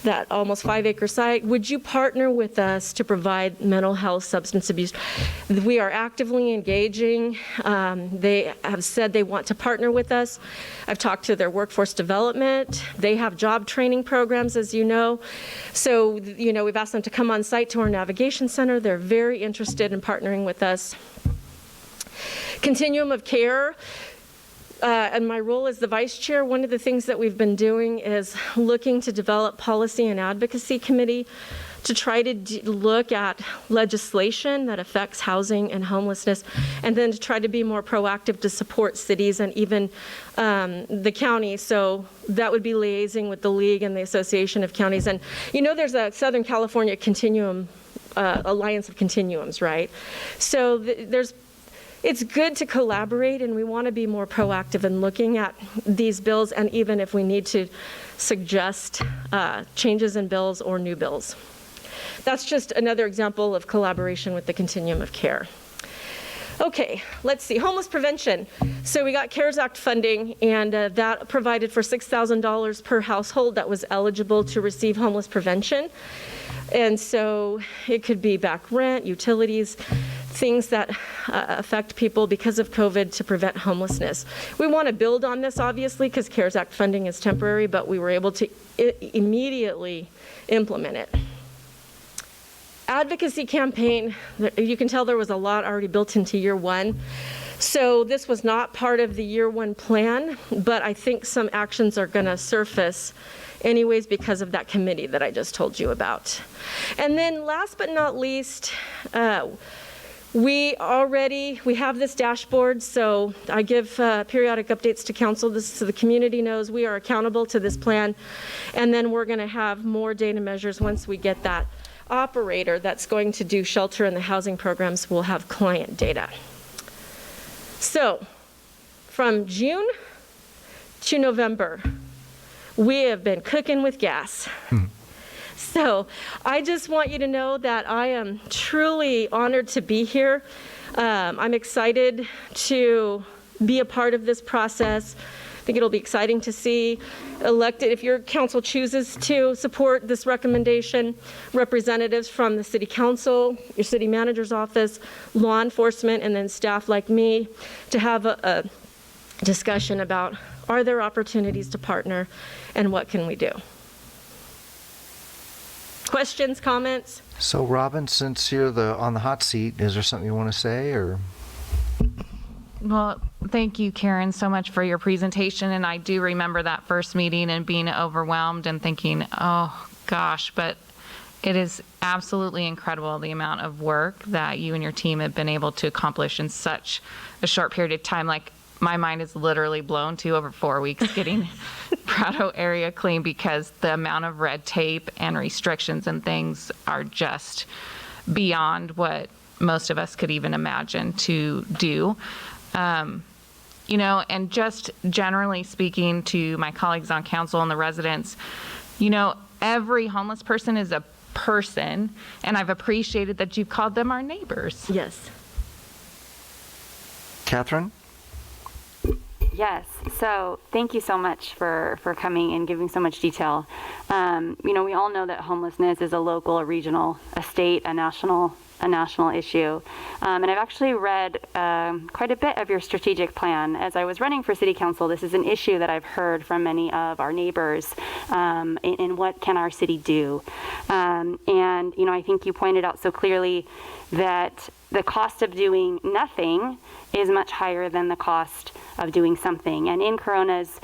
that almost 5-acre site. Would you partner with us to provide mental health, substance abuse? We are actively engaging. They have said they want to partner with us. I've talked to their workforce development. They have job training programs, as you know. So, we've asked them to come on site to our navigation center. They're very interested in partnering with us. Continuum of care. And my role as the vice chair, one of the things that we've been doing is looking to develop policy and advocacy committee to try to look at legislation that affects housing and homelessness, and then to try to be more proactive to support cities and even the county. So that would be liaising with the League and the Association of Counties. And there's a Southern California continuum, Alliance of Continuums, right? So it's good to collaborate, and we want to be more proactive in looking at these bills, and even if we need to suggest changes in bills or new bills. That's just another example of collaboration with the continuum of care. Okay, let's see, homeless prevention. So we got CARES Act funding, and that provided for $6,000 per household that was eligible to receive homeless prevention. And so it could be back rent, utilities, things that affect people because of COVID to prevent homelessness. We want to build on this, obviously, because CARES Act funding is temporary, but we were able to immediately implement it. Advocacy campaign, you can tell there was a lot already built into year one. So this was not part of the year one plan, but I think some actions are going to surface anyways because of that committee that I just told you about. And then last but not least, we have this dashboard, so I give periodic updates to council so the community knows we are accountable to this plan. And then we're going to have more data measures once we get that operator that's going to do shelter and the housing programs will have client data. So from June to November, we have been cooking with gas. So I just want you to know that I am truly honored to be here. I'm excited to be a part of this process. I think it'll be exciting to see elected, if your council chooses to support this recommendation, representatives from the city council, your city manager's office, law enforcement, and then staff like me to have a discussion about, are there opportunities to partner and what can we do? Questions, comments? So Robin, since you're on the hot seat, is there something you want to say, or? Well, thank you, Karen, so much for your presentation. And I do remember that first meeting and being overwhelmed and thinking, oh gosh, but it is absolutely incredible the amount of work that you and your team have been able to accomplish in such a short period of time. Like, my mind is literally blown to over 4 weeks getting Prado area clean because the amount of red tape and restrictions and things are just beyond what most of us could even imagine to do. You know, and just generally speaking to my colleagues on council and the residents, you know, every homeless person is a person, and I've appreciated that you've called them our neighbors. Yes. Catherine? Yes, so thank you so much for coming and giving so much detail. You know, we all know that homelessness is a local, a regional, a state, a national issue. And I've actually read quite a bit of your strategic plan. As I was running for city council, this is an issue that I've heard from many of our neighbors in what can our city do. And, you know, I think you pointed out so clearly that the cost of doing nothing is much higher than the cost of doing something. And in Corona's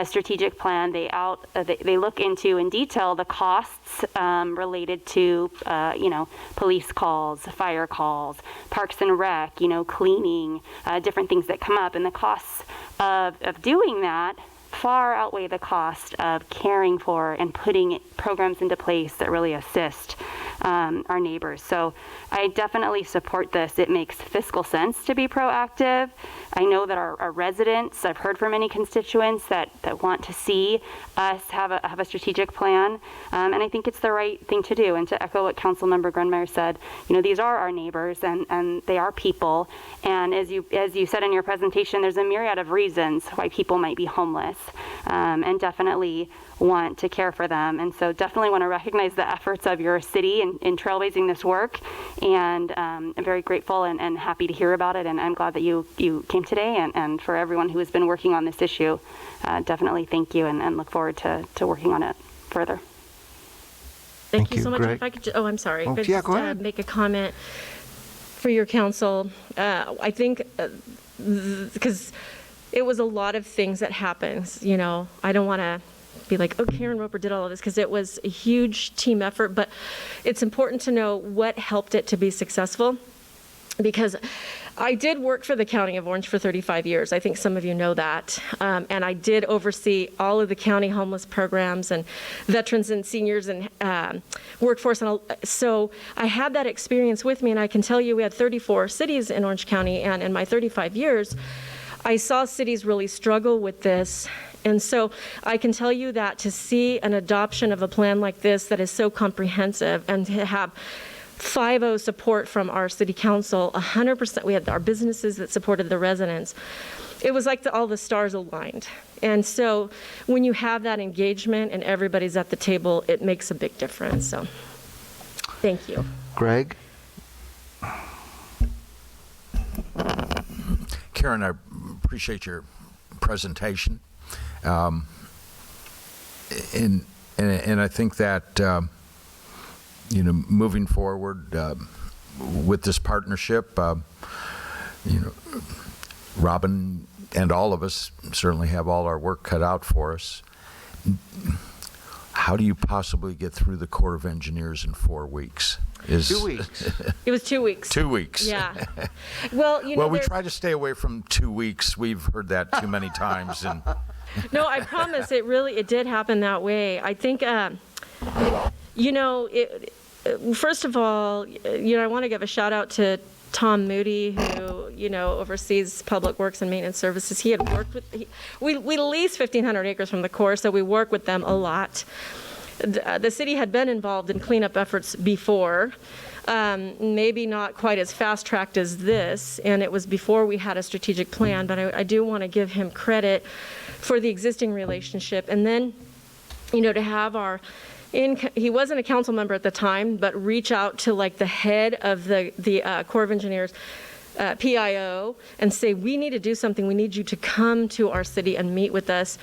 strategic plan, they look into in detail the costs related to, you know, police calls, fire calls, parks and rec, you know, cleaning, different things that come up. And the costs of doing that far outweigh the cost of caring for and putting programs into place that really assist our neighbors. So I definitely support this. It makes fiscal sense to be proactive. I know that our residents, I've heard from many constituents that want to see us have a strategic plan, and I think it's the right thing to do. And to echo what Councilmember Grunmeyer said, you know, these are our neighbors and they are people. And as you said in your presentation, there's a myriad of reasons why people might be homeless, and definitely want to care for them. And so definitely want to recognize the efforts of your city in trailblazing this work. And I'm very grateful and happy to hear about it. And I'm glad that you came today. And for everyone who has been working on this issue, definitely thank you and look forward to working on it further. Thank you so much. Greg. If I could, oh, I'm sorry. Oh, Could I yeah, just, go ahead. make a comment for your council. I think because it was a lot of things that happened. You know, I don't want to be like, oh, Karen Roper did all of this, because it was a huge team effort, but it's important to know what helped it to be successful. Because I did work for the County of Orange for 35 years. I think some of you know that. And I did oversee all of the county homeless programs and veterans and seniors and workforce. And so I had that experience with me, and I can tell you we had 34 cities in Orange County, and in my 35 years, I saw cities really struggle with this. And so I can tell you that to see an adoption of a plan like this that is so comprehensive, and to have 5-0 support from our city council, 100%, we had our businesses that supported the residents. It was like all the stars aligned. And so when you have that engagement and everybody's at the table, it makes a big difference. So thank you. Greg? Karen, I appreciate your presentation. And I think that, moving forward with this partnership, Robin and all of us certainly have all our work cut out for us. How do you possibly get through the Corps of Engineers in 4 weeks? 2 weeks. It was 2 weeks. 2 weeks. Yeah. Well, we try to stay away from 2 weeks. We've heard that too many times. And no, I promise it did happen that way. I think, first of all, I want to give a shout out to Tom Moody, who, oversees Public Works and Maintenance Services. He had worked with, we leased 1,500 acres from the Corps, so we work with them a lot. The city had been involved in cleanup efforts before, maybe not quite as fast-tracked as this, and it was before we had a strategic plan, but I do want to give him credit for the existing relationship. And then, to have he wasn't a council member at the time, but reach out to the head of the Corps of Engineers, PIO, and say, we need to do something. We need you to come to our city and meet with us.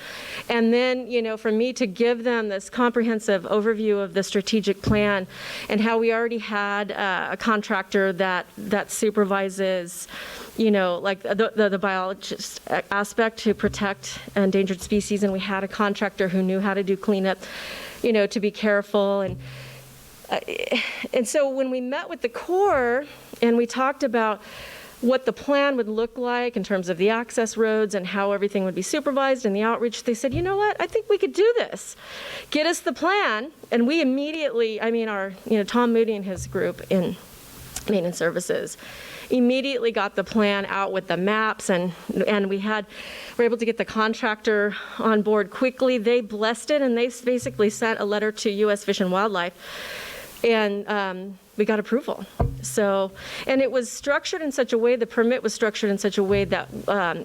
And then, for me to give them this comprehensive overview of the strategic plan and how we already had a contractor that supervises, the biologist aspect to protect endangered species, and we had a contractor who knew how to do cleanup, to be careful. And so when we met with the Corps and we talked about what the plan would look like in terms of the access roads and how everything would be supervised and the outreach, they said, you know what, I think we could do this. Get us the plan. And we immediately, Tom Moody and his group in Maintenance Services immediately got the plan out with the maps, and we were able to get the contractor on board quickly. They blessed it, and they basically sent a letter to U.S. Fish and Wildlife, and we got approval. So, and it was structured in such a way, the permit was structured in such a way that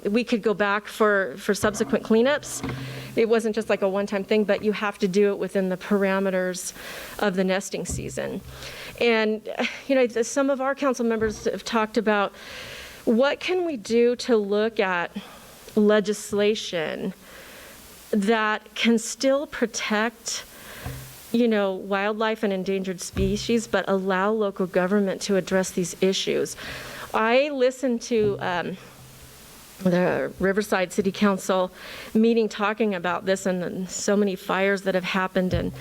we could go back for subsequent cleanups. It wasn't just like a one-time thing, but you have to do it within the parameters of the nesting season. And, some of our council members have talked about what can we do to look at legislation that can still protect, wildlife and endangered species, but allow local government to address these issues. I listened to the Riverside City Council meeting talking about this and so many fires that have happened, and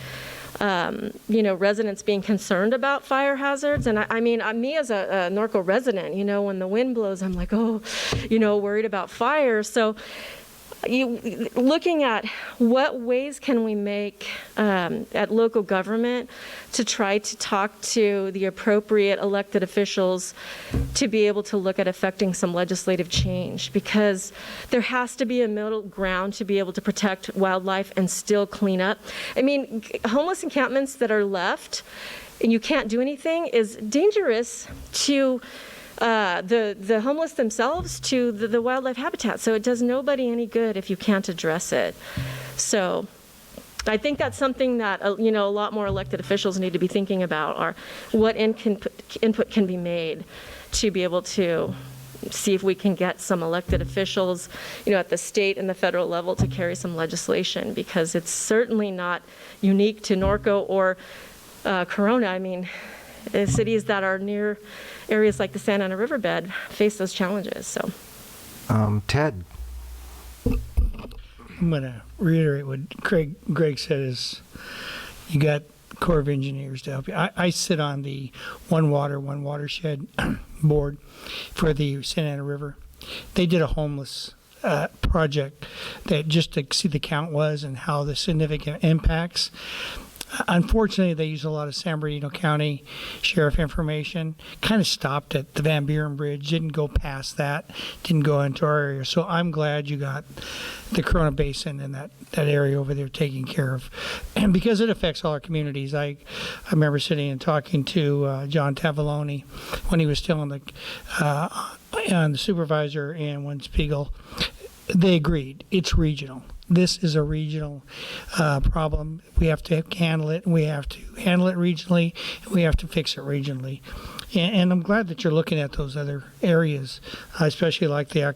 residents being concerned about fire hazards. And me as a Norco resident, when the wind blows, I'm like, worried about fire. So looking at what ways can we make at local government to try to talk to the appropriate elected officials to be able to look at affecting some legislative change, because there has to be a middle ground to be able to protect wildlife and still clean up. Homeless encampments that are left and you can't do anything is dangerous to the homeless themselves, to the wildlife habitat. So it does nobody any good if you can't address it. So I think that's something that, a lot more elected officials need to be thinking about, are what input can be made to be able to see if we can get some elected officials, at the state and the federal level to carry some legislation, because it's certainly not unique to Norco or Corona. Cities that are near areas like the Santa Ana riverbed face those challenges. So, Ted. I'm going to reiterate what Greg said, is you got Corps of Engineers to help you. I sit on the One Water, One Watershed board for the Santa Ana River. They did a homeless project that just to see the count was and how the significant impacts. Unfortunately, they use a lot of San Bernardino County Sheriff information. Kind of stopped at the Van Buren Bridge, didn't go past that, didn't go into our area. So I'm glad you got the Corona Basin and that area over there taken care of. And because it affects all our communities, I remember sitting and talking to John Tavaloni when he was still on the supervisor and when Spiegel. They agreed, it's regional. This is a regional problem. We have to handle it, and we have to handle it regionally, and we have to fix it regionally. And I'm glad that you're looking at those other areas. I especially like the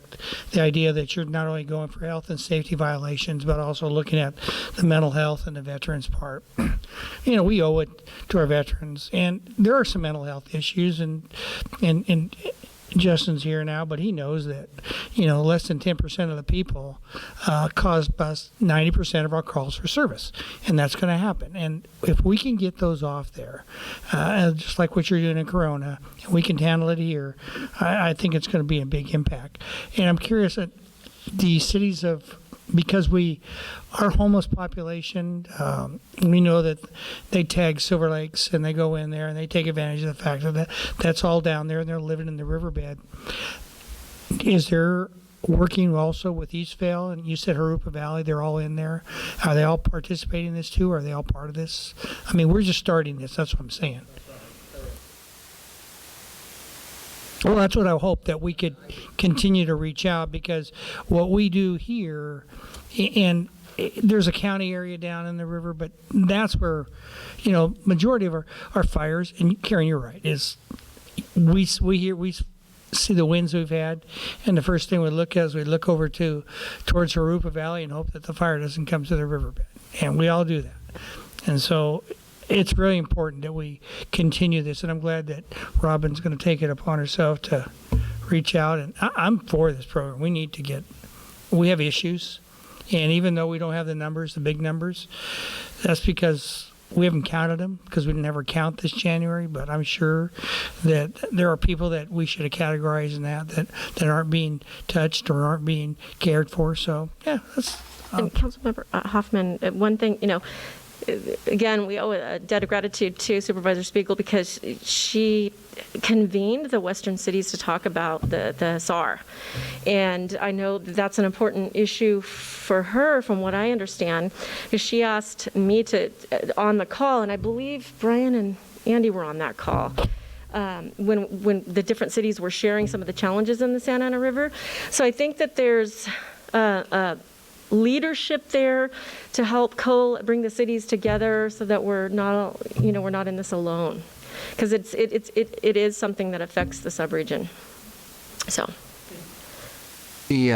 idea that you're not only going for health and safety violations, but also looking at the mental health and the veterans part. We owe it to our veterans, and there are some mental health issues, and Justin's here now, but he knows that, less than 10% of the people cause us 90% of our calls for service, and that's going to happen. And if we can get those off there, just like what you're doing in Corona, and we can handle it here, I think it's going to be a big impact. And I'm curious at the cities because our homeless population, we know that they tag Silver Lakes and they go in there and they take advantage of the fact that that's all down there and they're living in the riverbed. Is there working also with Eastvale? And you said Harupa Valley, they're all in there. Are they all participating in this too? Are they all part of this? I mean, we're just starting this. That's what I'm saying. Well, that's what I hope, that we could continue to reach out, because what we do here, and there's a county area down in the river, but that's where, majority of our fires, and Karen, you're right, is we see the winds we've had, and the first thing we look at is we look over towards Harupa Valley and hope that the fire doesn't come to the riverbed, and we all do that. And so it's really important that we continue this, and I'm glad that Robin's going to take it upon herself to reach out. And I'm for this program. We have issues, and even though we don't have the big numbers, that's because we haven't counted them, because we didn't ever count this January. But I'm sure that there are people that we should have categorized in that aren't being touched or aren't being cared for. So yeah, that's. And Councilmember Hoffman, one thing, again, we owe a debt of gratitude to Supervisor Spiegel, because she convened the Western cities to talk about the SAR. And I know that's an important issue for her, from what I understand, because she asked me to, on the call, and I believe Brian and Andy were on that call, when the different cities were sharing some of the challenges in the Santa Ana River. So I think that there's leadership there to help bring the cities together, so that we're not in this alone, because it is something that affects the subregion. So the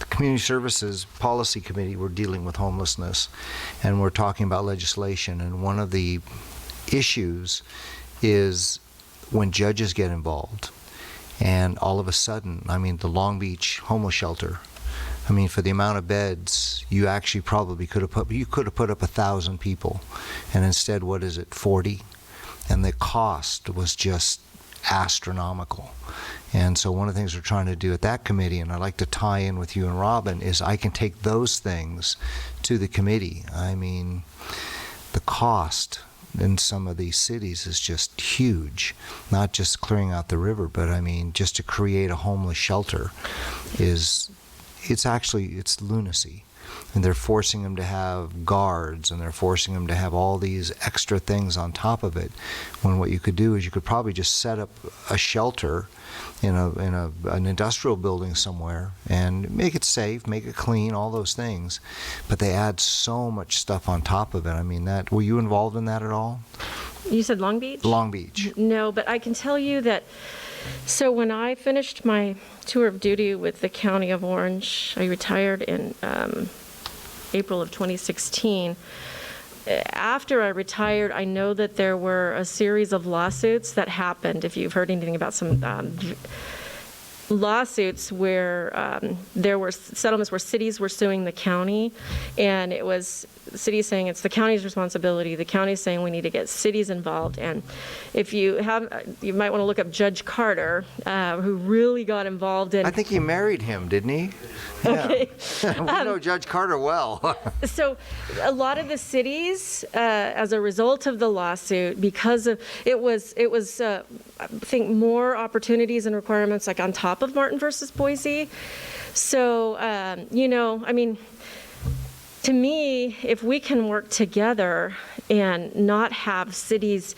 Community Services Policy Committee, we're dealing with homelessness, and we're talking about legislation, and one of the issues is when judges get involved, and all of a sudden, the Long Beach homeless shelter, for the amount of beds, you actually probably could have put up 1,000 people, and instead, what is it, 40? And the cost was just astronomical. And so one of the things we're trying to do at that committee, and I'd like to tie in with you and Robin, is I can take those things to the committee. The cost in some of these cities is just huge. Not just clearing out the river, but just to create a homeless shelter it's lunacy. And they're forcing them to have guards, and they're forcing them to have all these extra things on top of it, when what you could do is you could probably just set up a shelter in an industrial building somewhere and make it safe, make it clean, all those things. But they add so much stuff on top of it. Were you involved in that at all? You said Long Beach? Long Beach. No, but I can tell you that, so when I finished my tour of duty with the County of Orange, I retired in April of 2016. After I retired, I know that there were a series of lawsuits that happened. If you've heard anything about some lawsuits where there were settlements where cities were suing the county, and it was the city saying it's the county's responsibility, the county saying we need to get cities involved. And if you might want to look up Judge Carter, who really got involved in. I think he married him, didn't he? Okay. Yeah. We know Judge Carter well. So a lot of the cities, as a result of the lawsuit, because of it was I think more opportunities and requirements like on top of Martin versus Boise. So to me, if we can work together and not have cities,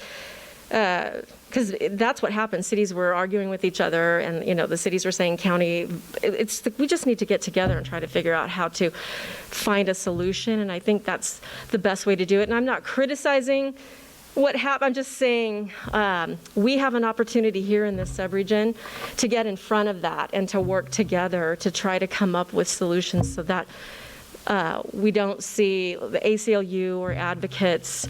because that's what happened. Cities were arguing with each other, and the cities were saying county. We just need to get together and try to figure out how to find a solution. And I think that's the best way to do it. And I'm not criticizing I'm just saying, we have an opportunity here in this subregion to get in front of that and to work together to try to come up with solutions so that we don't see the ACLU or advocates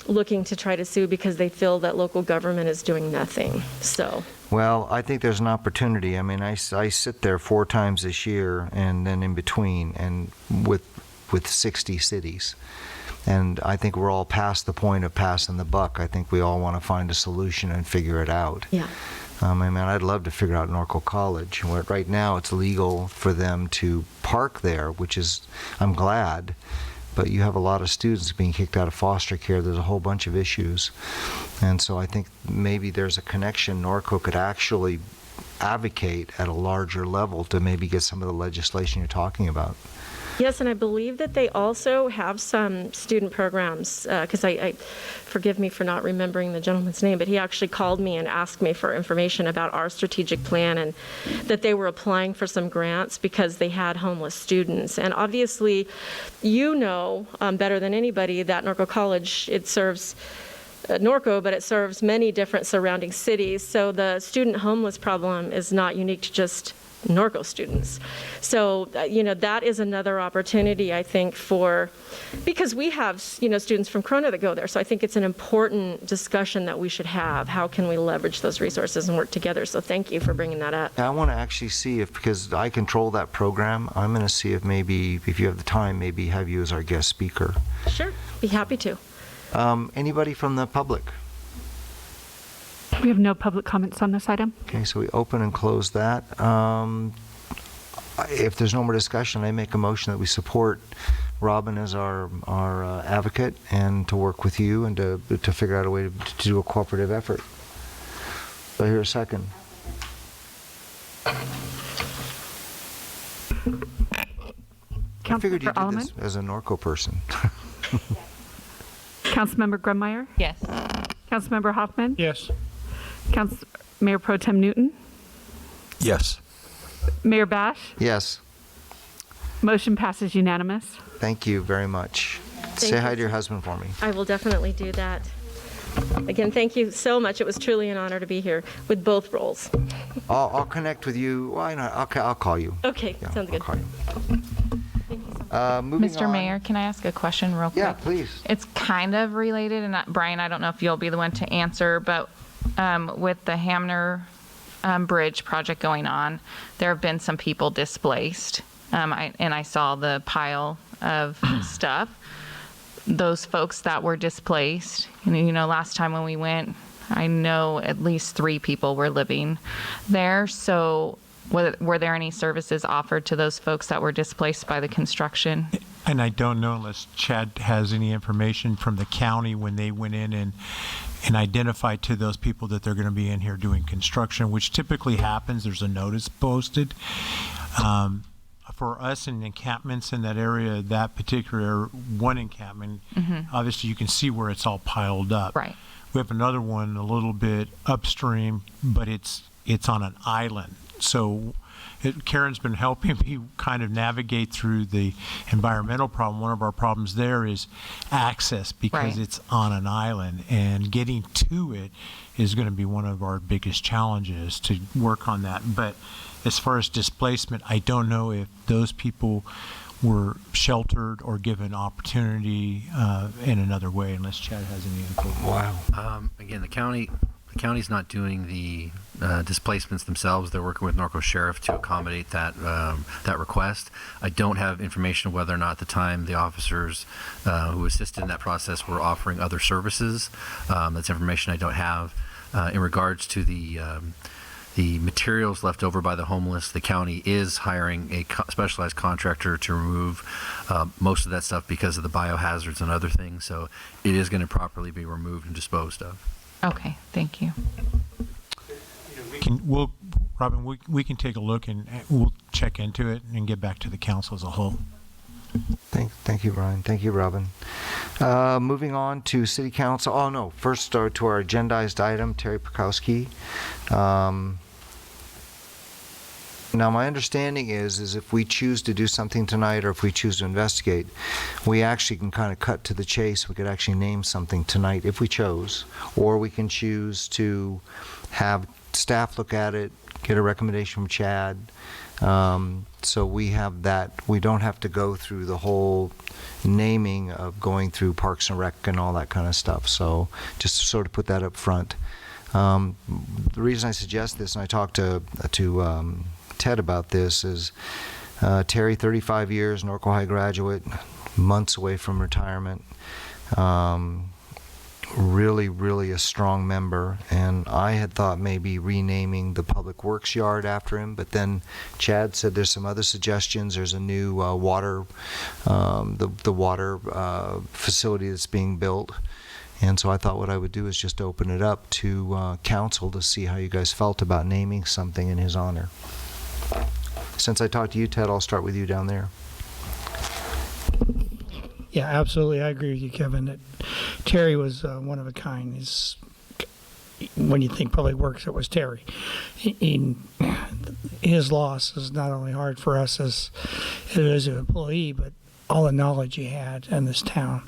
looking to try to sue because they feel that local government is doing nothing. So. Well, I think there's an opportunity. I mean, I sit there 4 times this year and then in between, and with 60 cities. And I think we're all past the point of passing the buck. I think we all want to find a solution and figure it out. Yeah. I mean, I'd love to figure out Norco College. Right now, it's legal for them to park there, which is, I'm glad, but you have a lot of students being kicked out of foster care. There's a whole bunch of issues. And so I think maybe there's a connection. Norco could actually advocate at a larger level to maybe get some of the legislation you're talking about. Yes, and I believe that they also have some student programs, because I forgive me for not remembering the gentleman's name, but he actually called me and asked me for information about our strategic plan and that they were applying for some grants because they had homeless students. And obviously, you know better than anybody that Norco College, it serves Norco, but it serves many different surrounding cities. So the student homeless problem is not unique to just Norco students. So, that is another opportunity, I think, because we have, students from Corona that go there. So I think it's an important discussion that we should have. How can we leverage those resources and work together? So thank you for bringing that up. I want to actually see because I control that program, I'm going to see if maybe, if you have the time, maybe have you as our guest speaker. Sure, be happy to. Anybody from the public? We have no public comments on this item. Okay, so we open and close that. If there's no more discussion, I make a motion that we support Robin as our advocate and to work with you and to figure out a way to do a cooperative effort. Do I hear a second? I figured you did this as a Norco person. Councilmember Grummeyer? Yes. Councilmember Hoffman? Yes. Mayor Pro Tem Newton? Yes. Mayor Bash? Yes. Motion passes unanimous. Thank you very much. Say Thank hi you. to your husband for me. I will definitely do that. Again, thank you so much. It was truly an honor to be here with both roles. I'll connect with you. Why not? I'll call you. Okay, Yeah, sounds good. I'll call you. Moving Mr. on. Mayor, can I ask a question real quick? Yeah, please. It's kind of related, and Brian, I don't know if you'll be the one to answer, but with the Hamner Bridge project going on, there have been some people displaced, and I saw the pile of stuff. Those folks that were displaced, last time when we went, I know at least 3 people were living there. So were there any services offered to those folks that were displaced by the construction? And I don't know unless Chad has any information from the county when they went in and identified to those people that they're going to be in here doing construction, which typically happens. There's a notice posted. For us in encampments in that area, that particular one encampment, obviously you can see where it's all piled up. Right. We have another one a little bit upstream, but it's on an island. So Karen's been helping me kind of navigate through the environmental problem. One of our problems there is access because it's on an island, and getting to it is going to be one of our biggest challenges to work on that. But as far as displacement, I don't know if those people were sheltered or given opportunity in another way, unless Chad has any info. Wow. Again, the county's not doing the displacements themselves. They're working with Norco Sheriff to accommodate that request. I don't have information whether or not at the time the officers who assisted in that process were offering other services. That's information I don't have. In regards to the materials left over by the homeless, the county is hiring a specialized contractor to remove most of that stuff because of the biohazards and other things. So it is going to properly be removed and disposed of. Okay, thank you. Robin, we can take a look and we'll check into it and get back to the council as a whole. Thank you, Brian. Thank you, Robin. Moving on to City Council. Oh, no. First, to our agendized item, Terry Purkowski. Now, my understanding is if we choose to do something tonight, or if we choose to investigate, we actually can kind of cut to the chase. We could actually name something tonight if we chose, or we can choose to have staff look at it, get a recommendation from Chad. So we have that. We don't have to go through the whole naming of going through Parks and Rec and all that kind of stuff. So just to sort of put that up front. The reason I suggest this, and I talked to Ted about this, is Terry, 35 years, Norco High graduate, months away from retirement. Really a strong member, and I had thought maybe renaming the Public Works yard after him, but then Chad said there's some other suggestions. There's a new water, the water facility that's being built, and so I thought what I would do is just open it up to council to see how you guys felt about naming something in his honor. Since I talked to you, Ted, I'll start with you down there. Yeah, absolutely. I agree with you, Kevin, that Terry was one of a kind. When you think Public Works, it was Terry. His loss is not only hard for us as an employee, but all the knowledge he had in this town.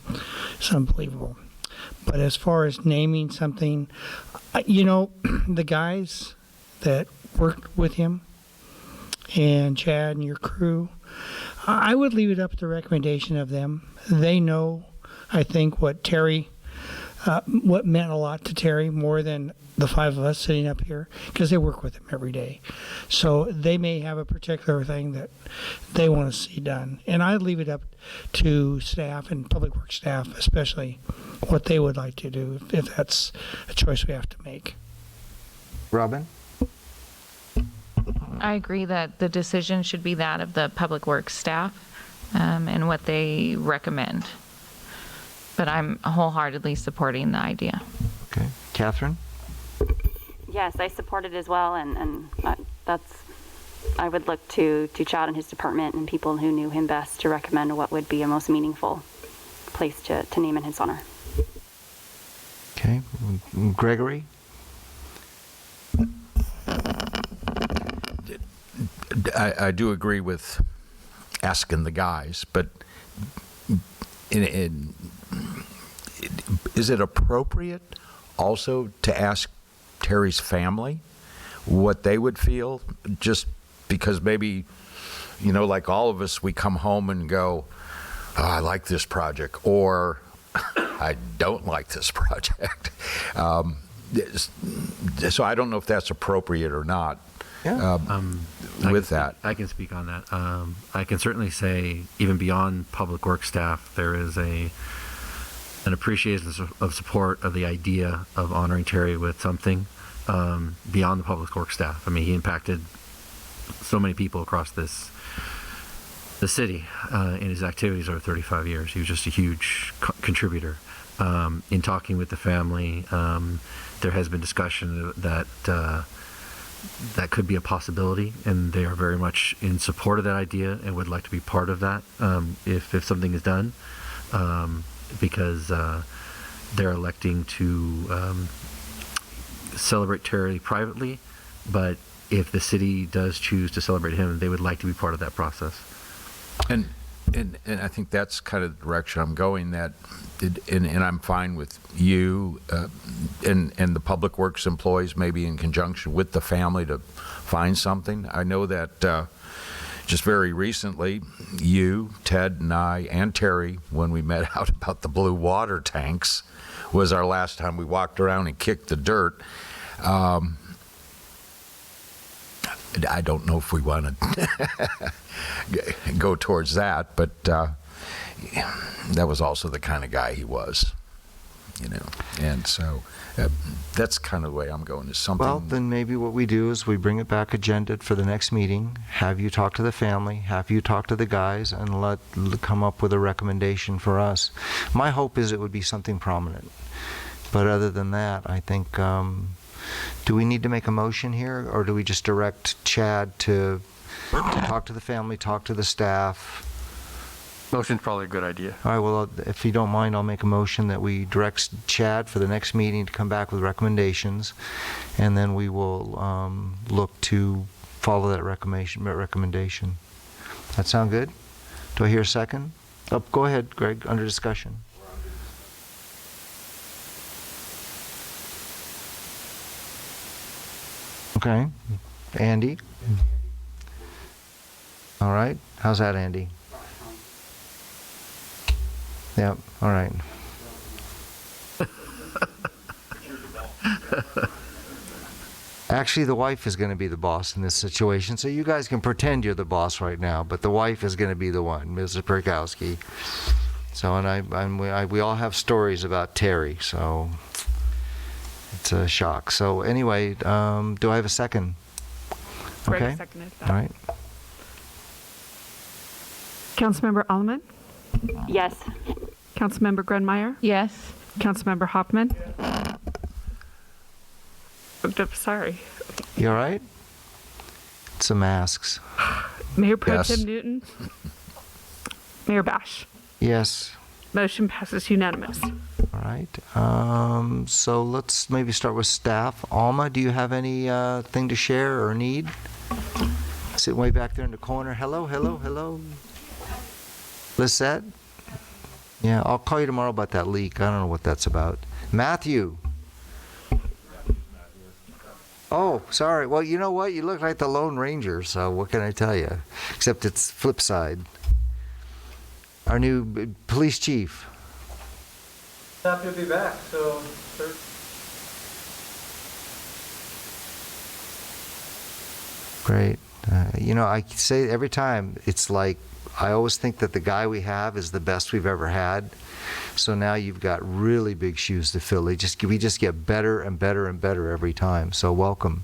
It's unbelievable. But as far as naming something, the guys that worked with him and Chad and your crew, I would leave it up to the recommendation of them. They know, I think, what meant a lot to Terry more than the five of us sitting up here, because they work with him every day. So they may have a particular thing that they want to see done. And I'd leave it up to staff and Public Works staff, especially, what they would like to do, if that's a choice we have to make. Robin? I agree that the decision should be that of the Public Works staff and what they recommend. But I'm wholeheartedly supporting the idea. Okay. Catherine? Yes, I support it as well, and I would look to Chad and his department and people who knew him best to recommend what would be a most meaningful place to name in his honor. Okay. Gregory? I do agree with asking the guys, but is it appropriate also to ask Terry's family what they would feel? Just because maybe, like all of us, we come home and go, oh, I like this project, or I don't like this project. So I don't know if that's appropriate or not. Yeah. I can speak on that. I can certainly say, even beyond Public Works staff, there is an appreciation of support of the idea of honoring Terry with something beyond the Public Works staff. I mean, he impacted so many people across the city in his activities over 35 years. He was just a huge contributor. In talking with the family, there has been discussion that could be a possibility, and they are very much in support of that idea and would like to be part of that if something is done, because they're electing to celebrate Terry privately, but if the city does choose to celebrate him, they would like to be part of that process. And I think that's kind of the direction I'm going, and I'm fine with you and the Public Works employees, maybe in conjunction with the family, to find something. I know that just very recently, you, Ted, and I, and Terry, when we met out about the blue water tanks, was our last time we walked around and kicked the dirt. I don't know if we want to go towards that, but that was also the kind of guy he was, and so that's kind of the way I'm going, is something. Well, then maybe what we do is we bring it back agendaed for the next meeting, have you talk to the family, have you talk to the guys, and come up with a recommendation for us. My hope is it would be something prominent, but other than that, I think, do we need to make a motion here, or do we just direct Chad to talk to the family, talk to the staff? Motion's probably a good idea. All right, well, if you don't mind, I'll make a motion that we direct Chad for the next meeting to come back with recommendations, and then we will look to follow that recommendation. That sound good? Do I hear a second? Oh, go ahead, Greg, under discussion. Okay. Andy? All right. How's that, Andy? Yep. All right. Actually, the wife is going to be the boss in this situation, so you guys can pretend you're the boss right now, but the wife is going to be the one, Mrs. Perkowski. So, and we all have stories about Terry, so it's a shock. So anyway, do I have a second? Greg Okay. seconded that. All right. Councilmember Alleman? Yes. Councilmember Grunmeyer? Yes. Councilmember Hoffman? Sorry. You all right? It's the masks. Mayor Pro Yes. Tem Newton? Mayor Bash? Yes. Motion passes unanimous. All right. So let's maybe start with staff. Alma, do you have any thing to share or need? Sitting way back there in the corner. Hello, hello, hello. Lisette? Yeah, I'll call you tomorrow about that leak. I don't know what that's about. Matthew? Oh, sorry. Well, you know what? You look like the Lone Ranger, so what can I tell you? Except it's flip side. Our new police chief. Happy to be back. So, Great. You know, I say every time, it's like, I always think that the guy we have is the best we've ever had. So now you've got really big shoes to fill. We just get better and better and better every time. So welcome.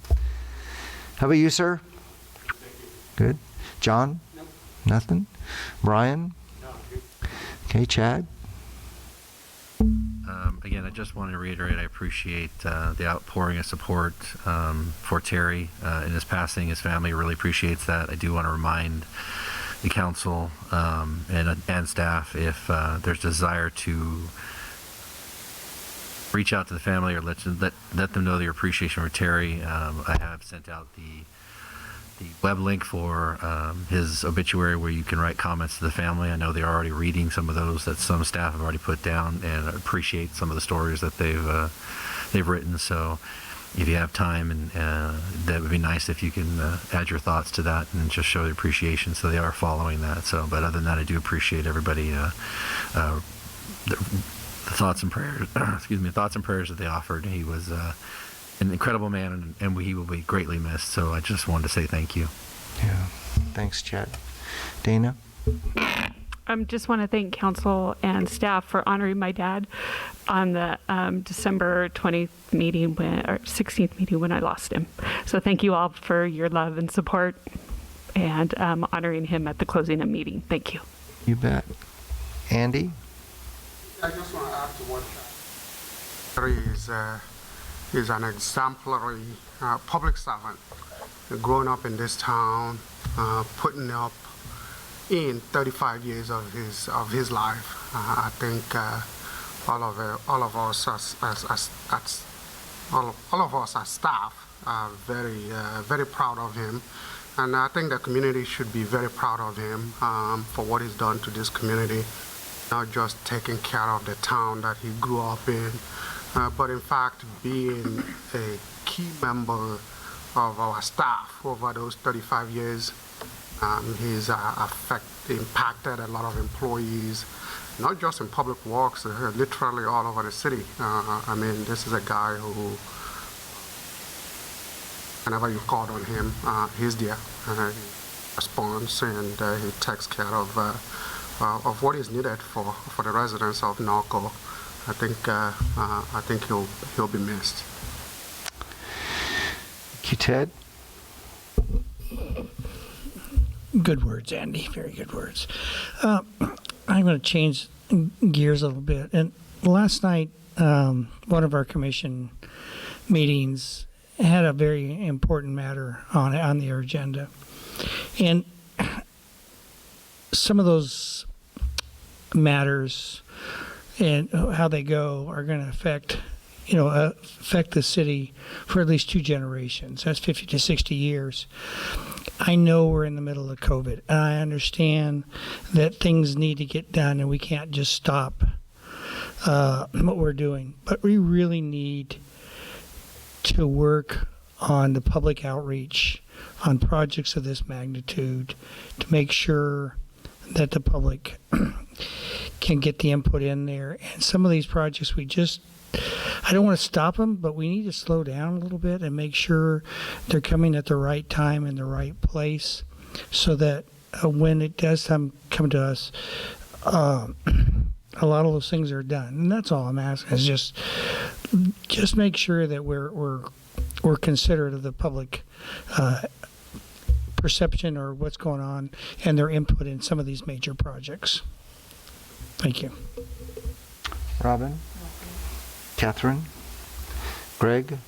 How about you, sir? Good. John? Nope. Nothing? Brian? No. Okay, Chad? Again, I just want to reiterate, I appreciate the outpouring of support for Terry in his passing. His family really appreciates that. I do want to remind the council and staff, if there's desire to reach out to the family or let them know their appreciation for Terry. I have sent out the web link for his obituary where you can write comments to the family. I know they're already reading some of those that some staff have already put down, and appreciate some of the stories that they've written. So if you have time, and that would be nice if you can add your thoughts to that and just show the appreciation. So they are following that. So, but other than that, I do appreciate everybody the thoughts and prayers. Excuse me, thoughts and prayers that they offered. He was an incredible man, and he will be greatly missed. So I just wanted to say thank you. Yeah. Thanks, Chad. Dana? Just want to thank council and staff for honoring my dad on the December 20th meeting or 16th meeting when I lost him. So thank you all for your love and support, and honoring him at the closing of meeting. Thank you. You bet. Andy? I just want to add to what Terry is an exemplary public servant, growing up in this town, putting up in 35 years of his life. I think all of us as staff are very proud of him, and I think the community should be very proud of him for what he's done to this community. Not just taking care of the town that he grew up in, but in fact being a key member of our staff over those 35 years. He's impacted a lot of employees, not just in public works, literally all over the city. I mean, this is a guy who, whenever you called on him, he's there. He responds, and he takes care of what is needed for the residents of Norco. I think he'll be missed. Thank you, Ted. Good words, Andy. Very good words. I'm going to change gears a little bit. And last night, one of our commission meetings had a very important matter on their agenda. And some of those matters and how they go are going to affect affect the city for at least 2 generations. That's 50 to 60 years. I know we're in the middle of COVID, and I understand that things need to get done, and we can't just stop what we're doing. But we really need to work on the public outreach on projects of this magnitude to make sure that the public can get the input in there. And some of these projects, I don't want to stop them, but we need to slow down a little bit and make sure they're coming at the right time in the right place, so that when it does come to us, a lot of those things are done. And that's all I'm asking, is just make sure that we're considerate of the public perception or what's going on and their input in some of these major projects. Thank you. Robin? Catherine? Greg?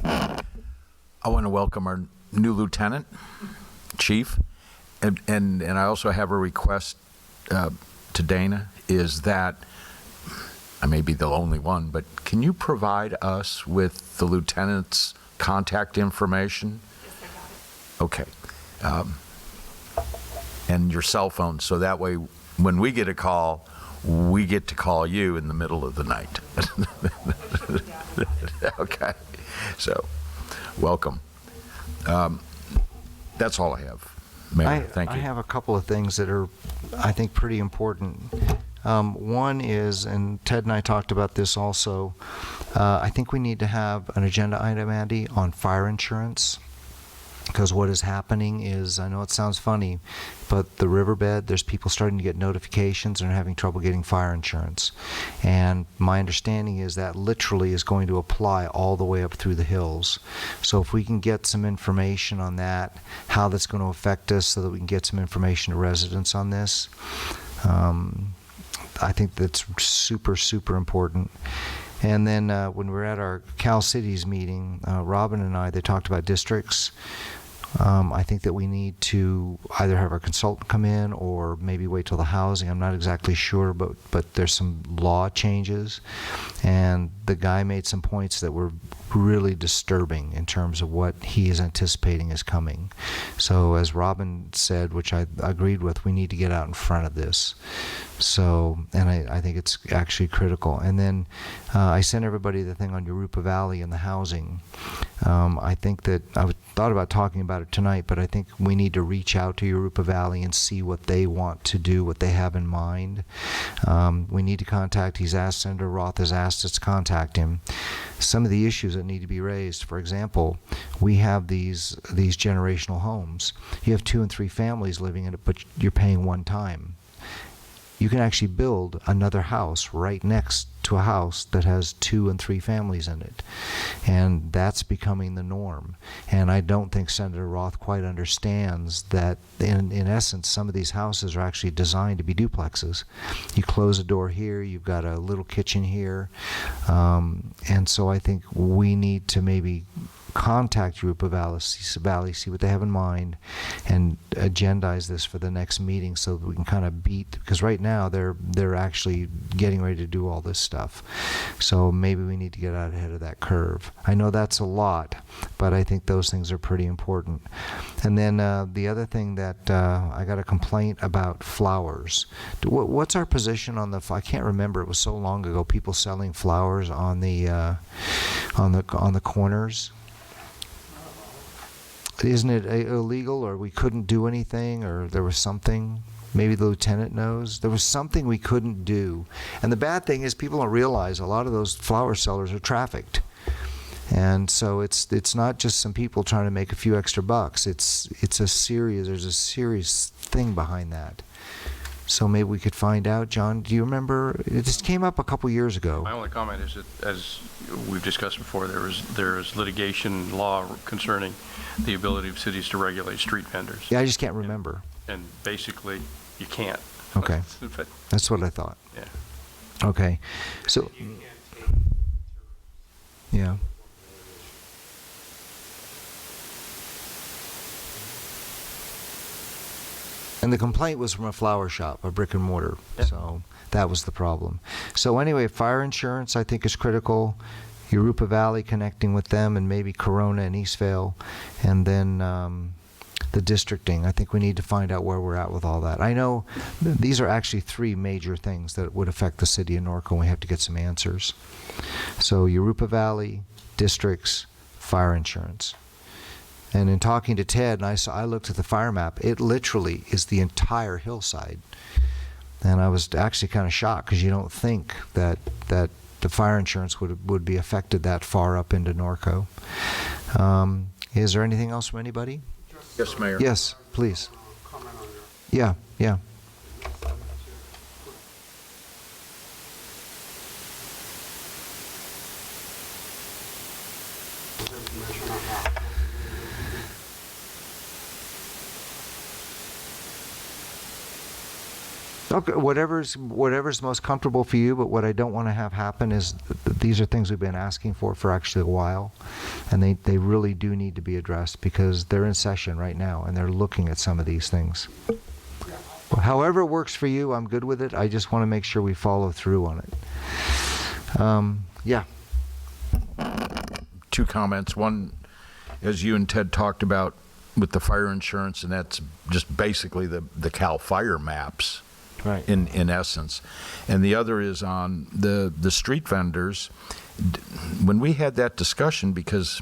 I want to welcome our new lieutenant, chief, and I also have a request to Dana, is that, I may be the only one, but can you provide us with the lieutenant's contact information? Okay. And your cell phone, so that way when we get a call, we get to call you in the middle of the night. Okay. So, welcome. That's all I have. Mayor, thank you. I have a couple of things that are, I think, pretty important. One is, and Ted and I talked about this also, I think we need to have an agenda item, Andy, on fire insurance. Because what is happening is, I know it sounds funny, but the riverbed, there's people starting to get notifications and are having trouble getting fire insurance. And my understanding is that literally is going to apply all the way up through the hills. So if we can get some information on that, how that's going to affect us, so that we can get some information to residents on this, I think that's super, super important. And then when we were at our Cal Cities meeting, Robin and I, they talked about districts. I think that we need to either have our consultant come in or maybe wait till the housing. I'm not exactly sure, but there's some law changes. And the guy made some points that were really disturbing in terms of what he is anticipating is coming. So as Robin said, which I agreed with, we need to get out in front of this. So, and I think it's actually critical. And then I sent everybody the thing on Yorupa Valley and the housing. I think that I thought about talking about it tonight, but I think we need to reach out to Yorupa Valley and see what they want to do, what they have in mind. We need to contact, Senator Roth has asked us to contact him. Some of the issues that need to be raised, for example, we have these generational homes. You have 2 and 3 families living in it, but you're paying one time. You can actually build another house right next to a house that has 2 and 3 families in it. And that's becoming the norm. And I don't think Senator Roth quite understands that, in essence, some of these houses are actually designed to be duplexes. You close a door here, you've got a little kitchen here. And so I think we need to maybe contact Yorupa Valley, see what they have in mind, and agendize this for the next meeting so that we can kind of beat, because right now they're actually getting ready to do all this stuff. So maybe we need to get out ahead of that curve. I know that's a lot, but I think those things are pretty important. And then the other thing that I got a complaint about flowers. What's our position on I can't remember, it was so long ago, people selling flowers on the corners. Isn't it illegal, or we couldn't do anything, or there was something? Maybe the lieutenant knows. There was something we couldn't do. And the bad thing is, people don't realize a lot of those flower sellers are trafficked. And so it's not just some people trying to make a few extra bucks. There's a serious thing behind that. So maybe we could find out. John, do you remember? It just came up a couple years ago. My only comment is that, as we've discussed before, there is litigation law concerning the ability of cities to regulate street vendors. Yeah, I just can't remember. And basically, you can't. Okay. But, that's what I thought. Yeah. Okay. So, yeah. And the complaint was from a flower shop, a brick and mortar. So that was the problem. So anyway, fire insurance I think is critical. Urupa Valley, connecting with them, and maybe Corona and Eastvale. And then the districting. I think we need to find out where we're at with all that. I know these are actually 3 major things that would affect the city of Norco, and we have to get some answers. So Urupa Valley, districts, fire insurance. And in talking to Ted, and I looked at the fire map, it literally is the entire hillside. And I was actually kind of shocked, because you don't think that the fire insurance would be affected that far up into Norco. Is there anything else from anybody? Yes, Mayor. Yes, please. Yeah. Okay, whatever's most comfortable for you, but what I don't want to have happen is these are things we've been asking for actually a while, and they really do need to be addressed, because they're in session right now and they're looking at some of these things. However it works for you, I'm good with it. I just want to make sure we follow through on it. Yeah. 2 comments. One, as you and Ted talked about with the fire insurance, and that's just basically the CAL FIRE maps. Right. In essence. And the other is on the street vendors. When we had that discussion, because,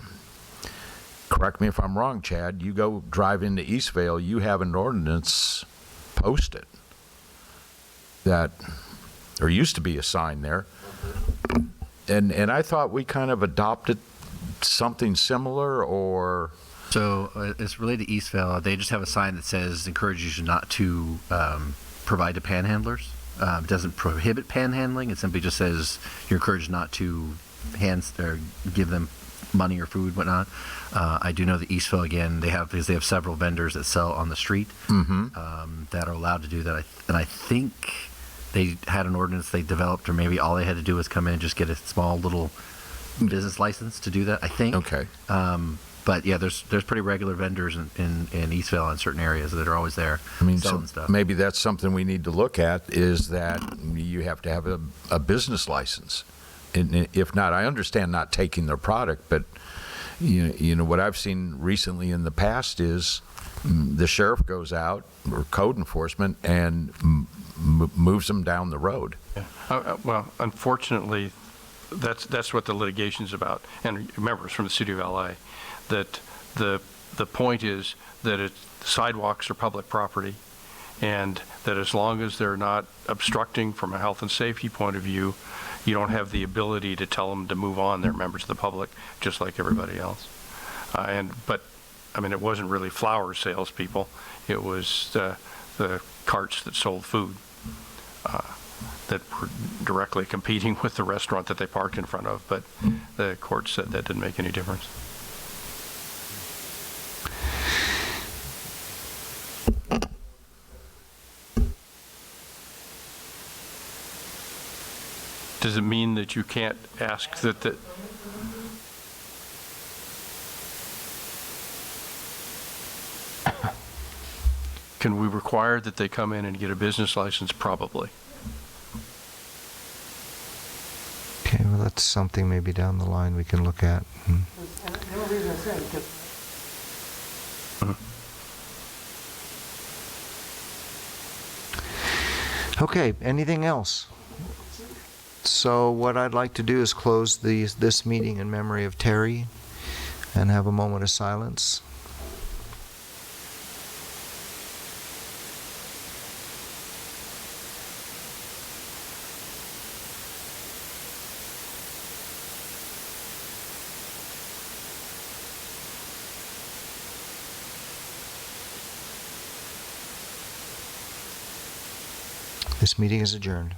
correct me if I'm wrong, Chad, you go drive into Eastvale, you have an ordinance posted that, or used to be a sign there. And I thought we kind of adopted something similar, or... So it's related to Eastvale. They just have a sign that says, encourages you not to provide to panhandlers. It doesn't prohibit panhandling. It simply just says you're encouraged not to give them money or food, whatnot. I do know that Eastvale, again, because they have several vendors that sell on the street that are allowed to do that. And I think they had an ordinance they developed, or maybe all they had to do was come in and just get a small little business license to do that, I think. Okay. But yeah, there's pretty regular vendors in Eastvale in certain areas that are always there selling stuff. Maybe that's something we need to look at, is that you have to have a business license. And if not, I understand not taking their product, but you know what I've seen recently in the past is the sheriff goes out, or code enforcement, and moves them down the road. Yeah. Well, unfortunately, that's what the litigation's about. And remember, it's from the city of LA. That the point is that sidewalks are public property, and that as long as they're not obstructing from a health and safety point of view, you don't have the ability to tell them to move on. They're members of the public, just like everybody else. But I mean, it wasn't really flower salespeople. It was the carts that sold food that were directly competing with the restaurant that they parked in front of. But the court said that didn't make any difference. Does it mean that you can't ask that can we require that they come in and get a business license? Probably. Okay, well, that's something maybe down the line we can look at. Okay, anything else? So what I'd like to do is close this meeting in memory of Terry and have a moment of silence. This meeting is adjourned.